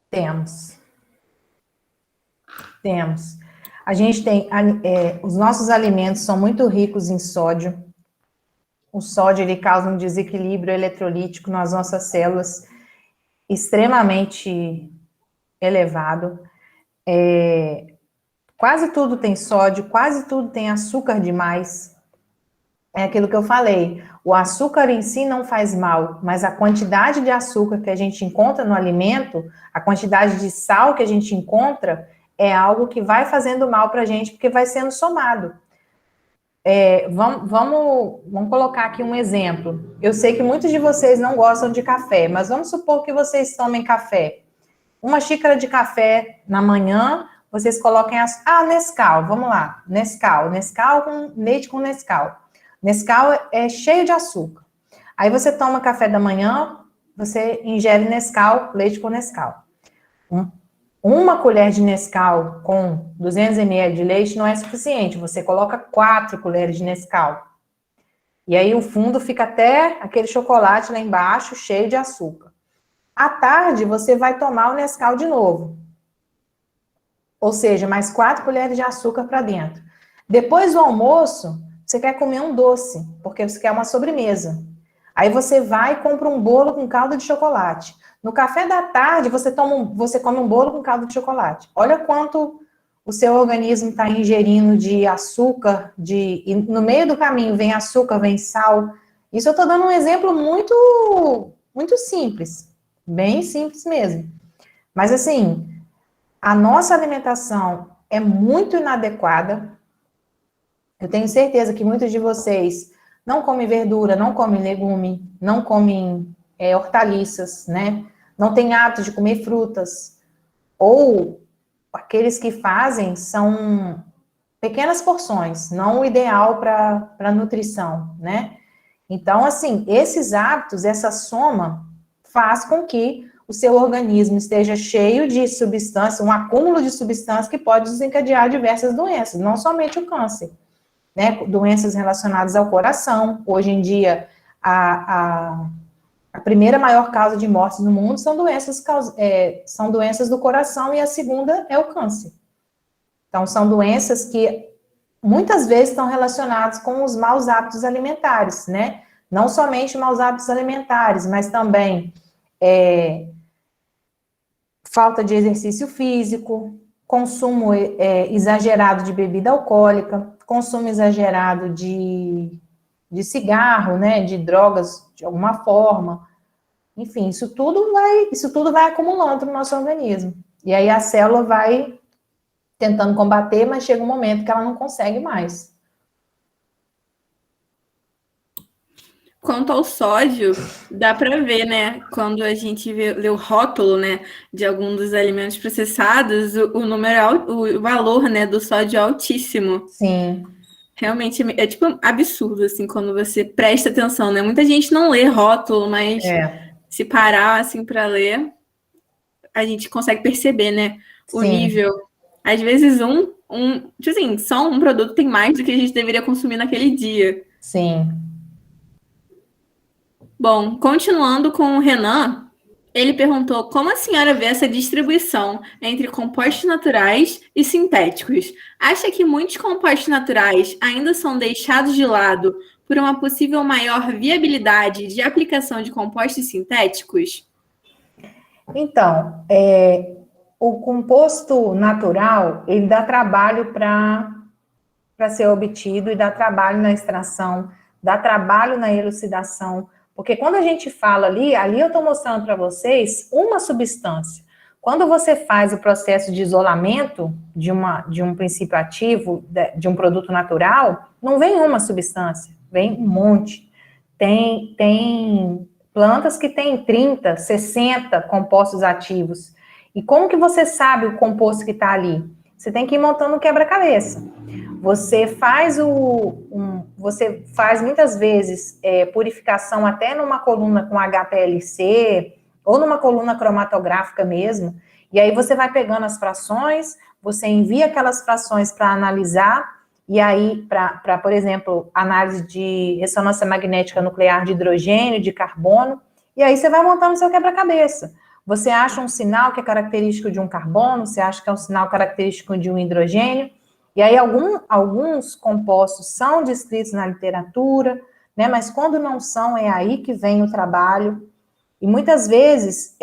Temos. A gente tem, os nossos alimentos são muito ricos em sódio. O sódio, ele causa um desequilíbrio eletrolítico nas nossas células extremamente elevado. Quase tudo tem sódio, quase tudo tem açúcar demais. É aquilo que eu falei, o açúcar em si não faz mal, mas a quantidade de açúcar que a gente encontra no alimento, a quantidade de sal que a gente encontra, é algo que vai fazendo mal para a gente, porque vai sendo somado. Vamos colocar aqui um exemplo. Eu sei que muitos de vocês não gostam de café, mas vamos supor que vocês tomem café. Uma xícara de café na manhã, vocês coloquem Nescau, vamos lá, Nescau com leite com Nescau. Nescau é cheio de açúcar. Aí você toma café da manhã, você ingere Nescau, leite com Nescau. Uma colher de Nescau com 200 ml de leite não é suficiente, você coloca 4 colheres de Nescau. E aí o fundo fica até aquele chocolate lá embaixo, cheio de açúcar. À tarde, você vai tomar o Nescau de novo. Ou seja, mais 4 colheres de açúcar para dentro. Depois do almoço, você quer comer um doce, porque você quer uma sobremesa. Aí você vai e compra um bolo com calda de chocolate. No café da tarde, você come um bolo com calda de chocolate. Olha quanto o seu organismo está ingerindo de açúcar, e no meio do caminho vem açúcar, vem sal. Isso eu estou dando um exemplo muito simples, bem simples mesmo. Mas assim, a nossa alimentação é muito inadequada. Eu tenho certeza que muitos de vocês não comem verdura, não comem legume, não comem hortaliças, né? Não têm hábito de comer frutas. Ou aqueles que fazem são pequenas porções, não o ideal para nutrição, né? Então, assim, esses hábitos, essa soma, faz com que o seu organismo esteja cheio de substância, um acúmulo de substância que pode desencadear diversas doenças, não somente o câncer, né? Doenças relacionadas ao coração. Hoje em dia, a primeira maior causa de mortes no mundo são doenças do coração e a segunda é o câncer. Então, são doenças que muitas vezes estão relacionadas com os maus hábitos alimentares, né? Não somente maus hábitos alimentares, mas também falta de exercício físico, consumo exagerado de bebida alcoólica, consumo exagerado de cigarro, né, de drogas de alguma forma. Enfim, isso tudo vai acumulando no nosso organismo. E aí a célula vai tentando combater, mas chega um momento que ela não consegue mais. Quanto ao sódio, dá para ver, né? Quando a gente lê o rótulo, né, de algum dos alimentos processados, o número, o valor, né, do sódio é altíssimo. Sim. Realmente é tipo absurdo, assim, quando você presta atenção, né? Muita gente não lê rótulo, mas se parar, assim, para ler, a gente consegue perceber, né? O Sim. nível. Às vezes, tipo assim, só um produto tem mais do que a gente deveria consumir naquele dia. Sim. Bom, continuando com o Renan, ele perguntou como a senhora vê essa distribuição entre compostos naturais e sintéticos. Acha que muitos compostos naturais ainda são deixados de lado por uma possível maior viabilidade de aplicação de compostos sintéticos? Então, o composto natural, ele dá trabalho para ser obtido e dá trabalho na extração, dá trabalho na elucidação, porque quando a gente fala ali eu estou mostrando para vocês uma substância. Quando você faz o processo de isolamento de um princípio ativo, de um produto natural, não vem uma substância, vem um monte. Tem plantas que têm 30, 60 compostos ativos. E como que você sabe o composto que está ali? Você tem que ir montando um quebra-cabeça. Você faz muitas vezes purificação até numa coluna com HPLC ou numa coluna cromatográfica mesmo, e aí você vai pegando as frações, você envia aquelas frações para analisar, e aí, para, por exemplo, análise de ressonância magnética nuclear de hidrogênio, de carbono, e aí você vai montando o seu quebra-cabeça. Você acha um sinal que é característico de um carbono, você acha que é um sinal característico de um hidrogênio, e aí alguns compostos são descritos na literatura, né, mas quando não são, é aí que vem o trabalho. E muitas vezes,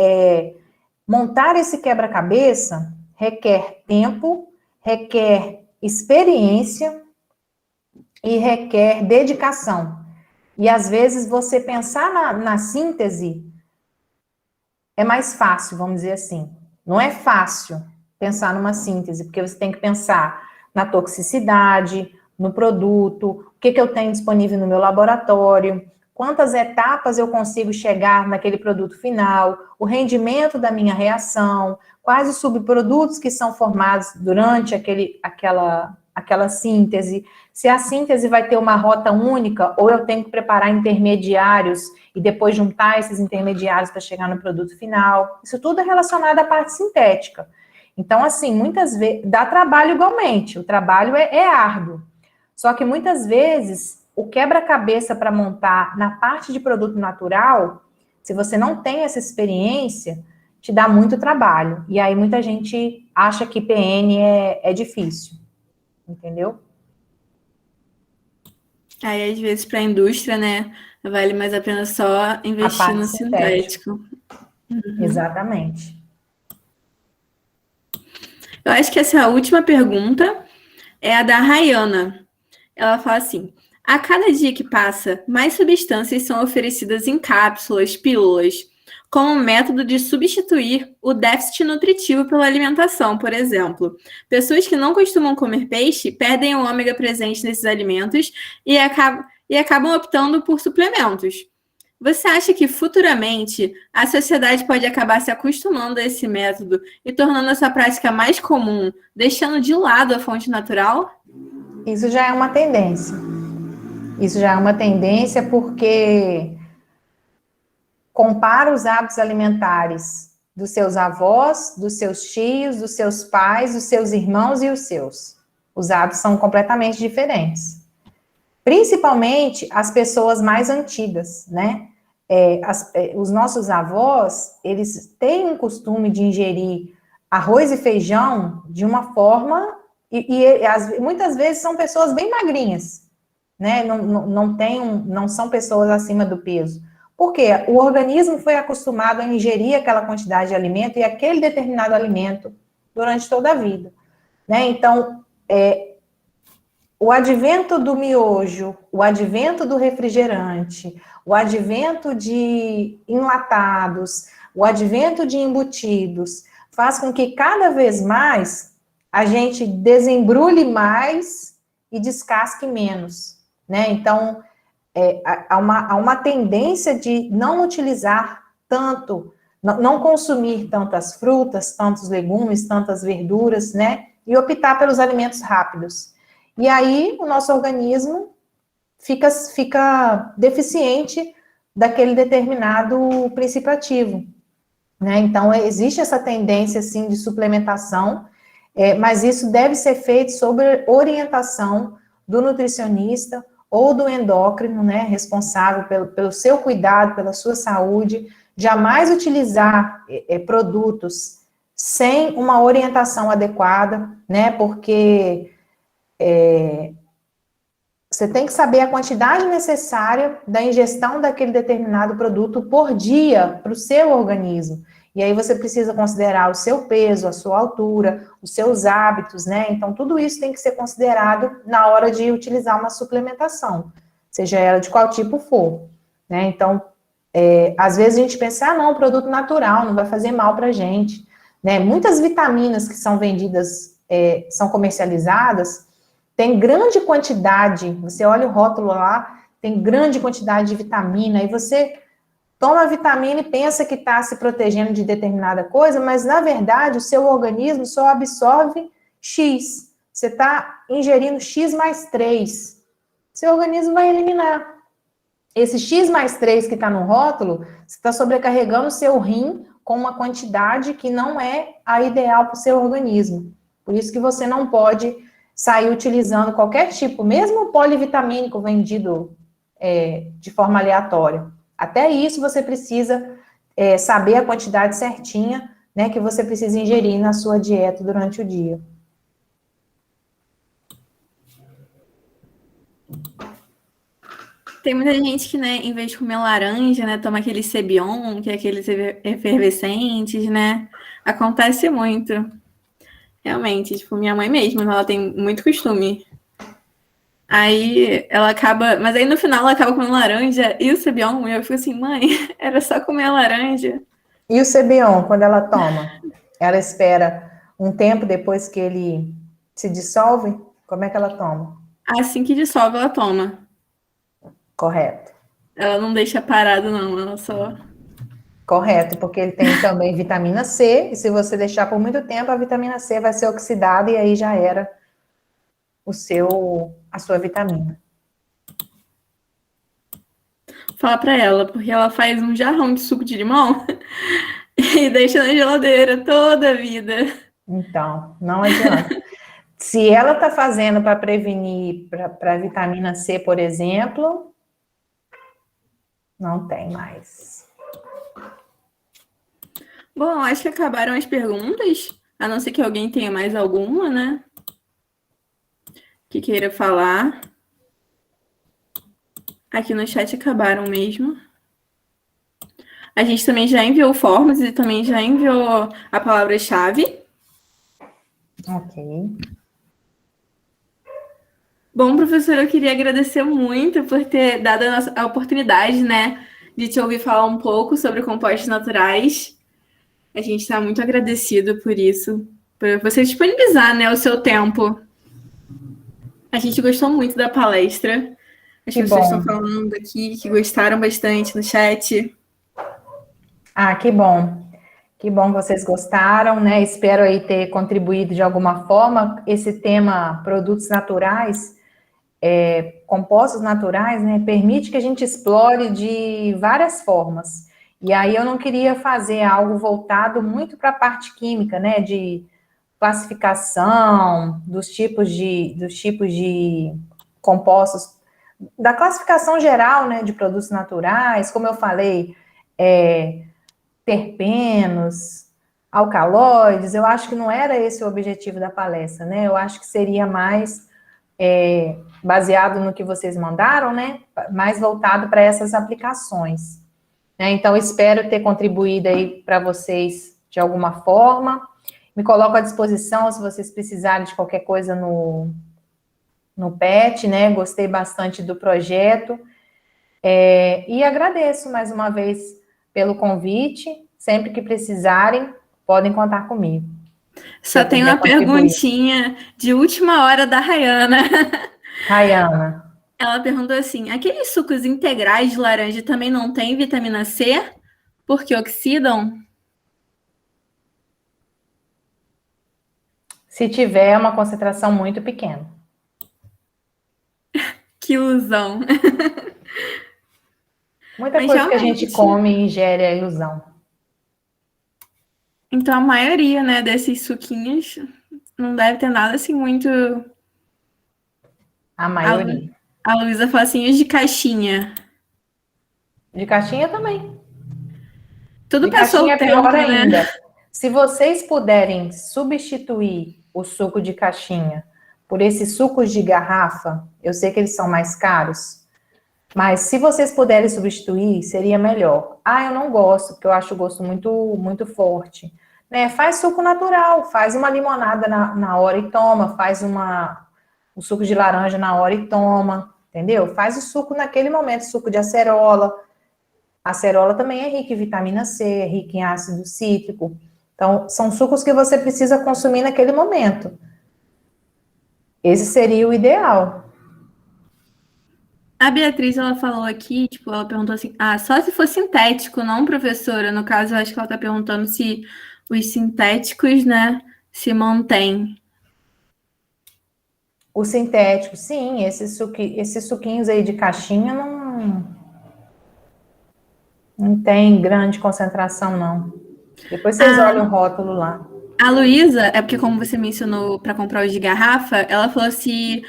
montar esse quebra-cabeça requer tempo, requer experiência e requer dedicação. E às vezes você pensar na síntese é mais fácil, vamos dizer assim. Não é fácil pensar numa síntese, porque você tem que pensar na toxicidade, no produto, o que eu tenho disponível no meu laboratório, quantas etapas eu consigo chegar naquele produto final, o rendimento da minha reação, quais os subprodutos que são formados durante aquela síntese, se a síntese vai ter uma rota única, ou eu tenho que preparar intermediários e depois juntar esses intermediários para chegar no produto final. Isso tudo é relacionado à parte sintética. Então, assim, muitas vezes, dá trabalho igualmente, o trabalho é árduo. Só que muitas vezes, o quebra-cabeça para montar na parte de produto natural, se você não tem essa experiência, te dá muito trabalho. E aí muita gente acha que PN é difícil, entendeu? Aí, às vezes, para a indústria, né, vale mais a pena só investir no sintético. Exatamente. Eu acho que essa última pergunta é a da Rayana. Ela fala assim: a cada dia que passa, mais substâncias são oferecidas em cápsulas, pílulas, como método de substituir o déficit nutritivo pela alimentação, por exemplo. Pessoas que não costumam comer peixe perdem o ômega presente nesses alimentos e acabam optando por suplementos. Você acha que futuramente a sociedade pode acabar se acostumando a esse método e tornando essa prática mais comum, deixando de lado a fonte natural? Isso já é uma tendência. Isso já é uma tendência porque compara os hábitos alimentares dos seus avós, dos seus tios, dos seus pais, dos seus irmãos e os seus. Os hábitos são completamente diferentes. Principalmente as pessoas mais antigas, né? Os nossos avós, eles têm um costume de ingerir arroz e feijão de uma forma, muitas vezes são pessoas bem magrinhas, né? Não são pessoas acima do peso. Por quê? O organismo foi acostumado a ingerir aquela quantidade de alimento e aquele determinado alimento durante toda a vida, né? Então, o advento do miojo, o advento do refrigerante, o advento de enlatados, o advento de embutidos, faz com que cada vez mais a gente desembrulhe mais e descasque menos, né? Então, há uma tendência de não utilizar tanto, não consumir tantas frutas, tantos legumes, tantas verduras, né? E optar pelos alimentos rápidos. E aí, o nosso organismo fica deficiente daquele determinado princípio ativo, né? Então, existe essa tendência, assim, de suplementação, mas isso deve ser feito sob orientação do nutricionista ou do endócrino, né, responsável pelo seu cuidado, pela sua saúde. Jamais utilizar produtos sem uma orientação adequada, né, porque você tem que saber a quantidade necessária da ingestão daquele determinado produto por dia para o seu organismo. E aí você precisa considerar o seu peso, a sua altura, os seus hábitos, né? Então, tudo isso tem que ser considerado na hora de utilizar uma suplementação, seja ela de qual tipo for, né? Então, às vezes a gente pensa, não, produto natural, não vai fazer mal para a gente, né? Muitas vitaminas que são vendidas, são comercializadas, tem grande quantidade, você olha o rótulo lá, tem grande quantidade de vitamina, e você toma a vitamina e pensa que está se protegendo de determinada coisa, mas, na verdade, o seu organismo só absorve X. Você está ingerindo X mais 3. Seu organismo vai eliminar. Esse X mais 3 que está no rótulo, você está sobrecarregando o seu rim com uma quantidade que não é a ideal para o seu organismo. Por isso que você não pode sair utilizando qualquer tipo, mesmo polivitamínico vendido de forma aleatória. Até isso você precisa saber a quantidade certinha, né, que você precisa ingerir na sua dieta durante o dia. Tem muita gente que, né, em vez de comer laranja, né, toma aquele Cebion, que é aqueles efervescentes, né? Acontece muito. Realmente, tipo, minha mãe mesmo, ela tem muito costume. Aí ela acaba. Mas aí no final ela acaba comendo laranja e o Cebion, e eu fico assim, mãe, era só comer a laranja. E o Cebion, quando ela toma, ela espera um tempo depois que ele se dissolve? Como é que ela toma? Assim que dissolve, ela toma. Correto. Ela não deixa parado, não, ela só. Correto, porque ele tem também vitamina C, e se você deixar por muito tempo, a vitamina C vai ser oxidada e aí já era a sua vitamina. Fala pra ela, porque ela faz um jarrão de suco de limão e deixa na geladeira toda a vida. Então, não adianta. Se ela está fazendo para prevenir para a vitamina C, por exemplo, não tem mais. Bom, acho que acabaram as perguntas, a não ser que alguém tenha mais alguma, né? Que queira falar. Aqui no chat acabaram mesmo. A gente também já enviou formas e também já enviou a palavra-chave. Ok. Bom, professor, eu queria agradecer muito por ter dado a oportunidade, né, de te ouvir falar um pouco sobre compostos naturais. A gente está muito agradecido por isso, por você disponibilizar, né, o seu tempo. A gente gostou muito da palestra. As pessoas estão falando aqui que gostaram bastante no chat. Ah, que bom. Que bom que vocês gostaram, né? Espero aí ter contribuído de alguma forma. Esse tema produtos naturais, compostos naturais, né? Permite que a gente explore de várias formas. E aí eu não queria fazer algo voltado muito para a parte química, né? De classificação dos tipos de compostos, da classificação geral, né? De produtos naturais, como eu falei, terpenos, alcaloides, eu acho que não era esse o objetivo da palestra, né? Eu acho que seria mais baseado no que vocês mandaram, né? Mais voltado para essas aplicações. Né? Então, espero ter contribuído aí para vocês de alguma forma. Me coloco à disposição se vocês precisarem de qualquer coisa no PET, né? Gostei bastante do projeto. E agradeço mais uma vez pelo convite. Sempre que precisarem, podem contar comigo. Só tem uma perguntinha de última hora da Rayana. Rayana. Ela perguntou assim: aqueles sucos integrais de laranja também não têm vitamina C? Porque oxidam? Se tiver uma concentração muito pequena. Que ilusão. Muita Mas coisa que a realmente, gente come e ingere é ilusão. então a maioria, né, desses suquinhos não deve ter nada assim muito. A A, maioria. a Luísa fala assim: os de caixinha. De caixinha também. Tudo De passou caixinha o é pior tempo, né? ainda. Se vocês puderem substituir o suco de caixinha por esses sucos de garrafa, eu sei que eles são mais caros, mas se vocês puderem substituir, seria melhor. Ah, eu não gosto, porque eu acho o gosto muito forte. Né? Faz suco natural, faz uma limonada na hora e toma, faz um suco de laranja na hora e toma, entendeu? Faz o suco naquele momento, suco de acerola. A acerola também é rica em vitamina C, é rica em ácido cítrico. Então, são sucos que você precisa consumir naquele momento. Esse seria o ideal. A Beatriz, ela falou aqui, tipo, ela perguntou assim: ah, só se for sintético, não professora. No caso, eu acho que ela tá perguntando se os sintéticos, né, se mantêm. O sintético, sim, esses suquinhos aí de caixinha não tem grande concentração, não. Depois vocês olham o rótulo lá. A Luísa, é porque como você mencionou para comprar o de garrafa, ela falou se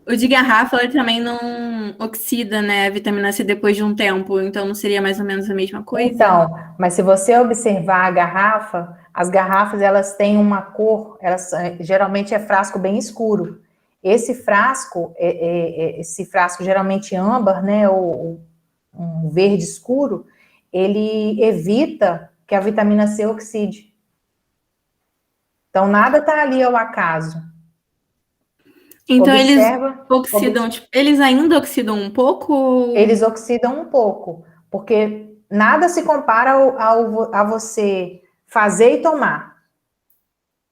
o de garrafa ele também não oxida, né, a vitamina C depois de um tempo, então não seria mais ou menos a mesma coisa? Então, mas se você observar a garrafa, as garrafas elas têm uma cor, geralmente é frasco bem escuro. Esse frasco, esse frasco geralmente âmbar, né, ou um verde escuro, ele evita que a vitamina C oxide. Então, nada está ali ao acaso. Então eles Observa, oxidam, tipo, eles ainda oxidam um pouco? eles oxidam um pouco, porque nada se compara a você fazer e tomar.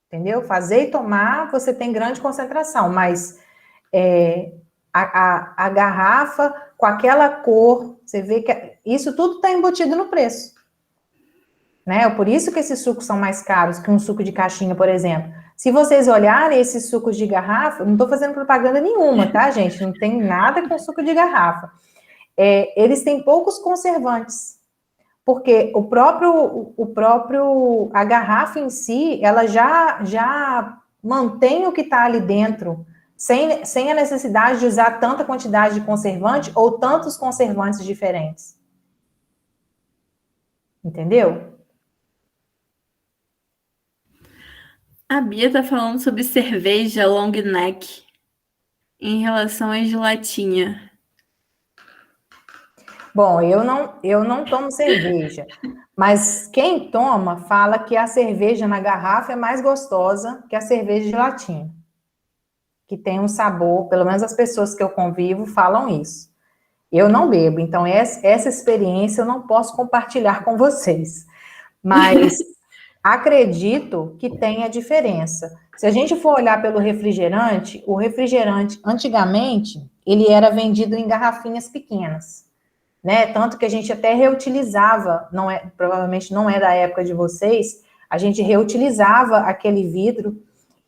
Entendeu? Fazer e tomar, você tem grande concentração, mas a garrafa com aquela cor, você vê que isso tudo está embutido no preço. Né? Por isso que esses sucos são mais caros que um suco de caixinha, por exemplo. Se vocês olharem esses sucos de garrafa, não estou fazendo propaganda nenhuma, tá, gente? Não tem nada com suco de garrafa. Eles têm poucos conservantes, porque a garrafa em si, ela já mantém o que está ali dentro, sem a necessidade de usar tanta quantidade de conservante ou tantos conservantes diferentes. Entendeu? A Bia tá falando sobre cerveja long neck em relação à gelatinha. Bom, eu não tomo cerveja, mas quem toma fala que a cerveja na garrafa é mais gostosa que a cerveja de latinha, que tem um sabor, pelo menos as pessoas que eu convivo falam isso. Eu não bebo, então essa experiência eu não posso compartilhar com vocês, mas acredito que tenha diferença. Se a gente for olhar pelo refrigerante, o refrigerante, antigamente, ele era vendido em garrafinhas pequenas. Né? Tanto que a gente até reutilizava, provavelmente não é da época de vocês, a gente reutilizava aquele vidro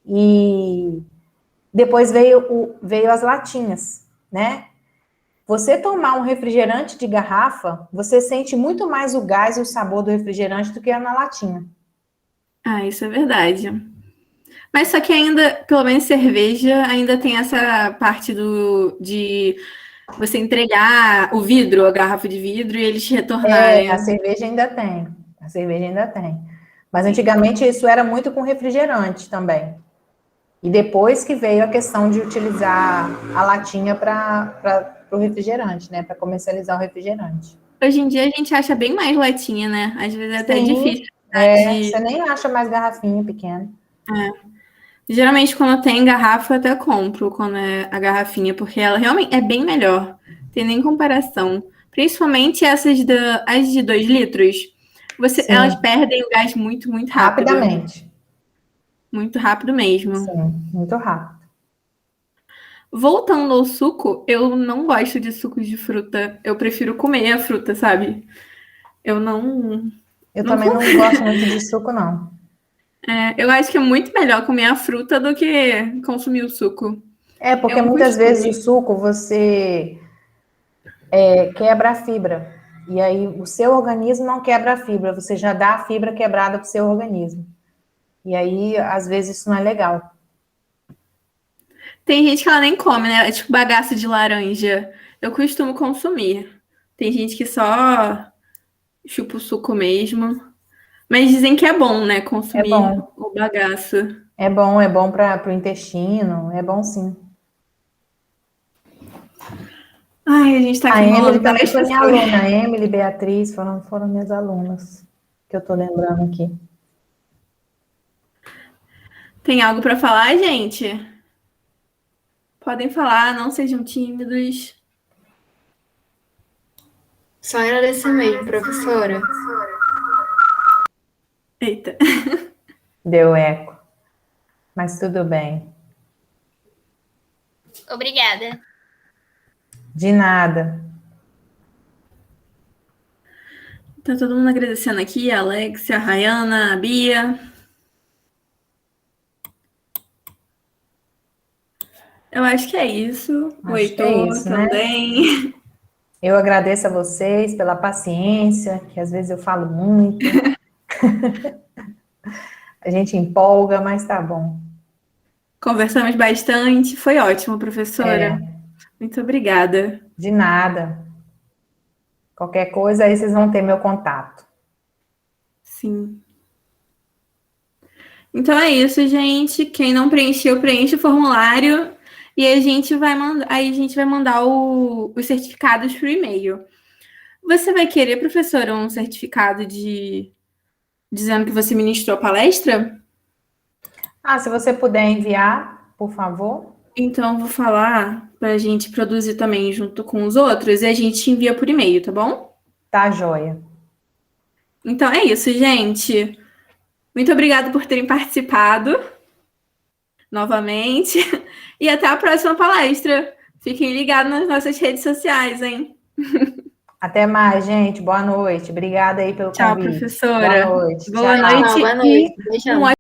e depois veio as latinhas, né? Você tomar um refrigerante de garrafa, você sente muito mais o gás e o sabor do refrigerante do que na latinha. Ah, isso é verdade. Mas só que ainda, pelo menos cerveja, ainda tem essa parte de você entregar o vidro, a garrafa de vidro, e eles te A retornarem. cerveja ainda tem, a cerveja ainda tem. Mas antigamente isso era muito com refrigerante também. E depois que veio a questão de utilizar a latinha para o refrigerante, né? Para comercializar o refrigerante. Hoje em dia a gente acha bem mais latinha, né? Às vezes é até difícil, Sim, né, você de... nem acha mais garrafinha pequena. Geralmente quando tem garrafa eu até compro quando é a garrafinha, porque ela realmente é bem melhor. Tem nem comparação. Principalmente as de 2 litros. Elas Sim, perdem o gás muito, muito rápido. rapidamente. Muito rápido mesmo. Sim, muito rápido. Voltando ao suco, eu não gosto de suco de fruta. Eu prefiro comer a fruta, sabe? Eu não. Eu Não também não gosto muito de suco, não. Eu acho que é muito melhor comer a fruta do que consumir o suco. É, porque um muitas vezes o costume. suco você quebra a fibra. E aí o seu organismo não quebra a fibra, você já dá a fibra quebrada para o seu organismo. E aí, às vezes, isso não é legal. Tem gente que ela nem come, né? É tipo bagaço de laranja. Eu costumo consumir. Tem gente que só chupa o suco mesmo. Mas dizem que é bom, né? É Consumir bom. o bagaço. É bom para o intestino, é bom sim. Ai, a gente tá A aqui Emily enrolando também várias foi minha pessoas. aluna. A Emily, Beatriz, foram minhas alunas, que eu tô lembrando aqui. Tem algo pra falar, gente? Podem falar, não sejam tímidos. Só agradecer mesmo, professora. Eita. Deu eco, mas tudo bem. Obrigada. De nada. Tá todo mundo agradecendo aqui, a Alexia, a Rayana, a Bia. Eu acho que é isso. O Acho que é Heitor isso, né? também. Eu agradeço a vocês pela paciência, que às vezes eu falo muito. A gente empolga, mas tá bom. Conversamos bastante. Foi ótimo, professora. É, Muito obrigada. de nada. Qualquer coisa aí vocês vão ter meu contato. Sim. Então é isso, gente. Quem não preencheu, preenche o formulário e a gente vai mandar, aí a gente vai mandar os certificados por e-mail. Você vai querer, professora, um certificado de dizendo que você ministrou a palestra? Ah, se você puder enviar, por favor. Então eu vou falar para a gente produzir também junto com os outros e a gente envia por e-mail, tá bom? Tá, joia. Então é isso, gente. Muito obrigada por terem participado novamente e até a próxima palestra. Fiquem ligados nas nossas redes sociais, hein? Até mais, gente. Boa noite. Obrigada aí pelo Tchau, convite. Boa professora. noite. Boa Tchau. Tchau, noite boa e noite. um Beijão.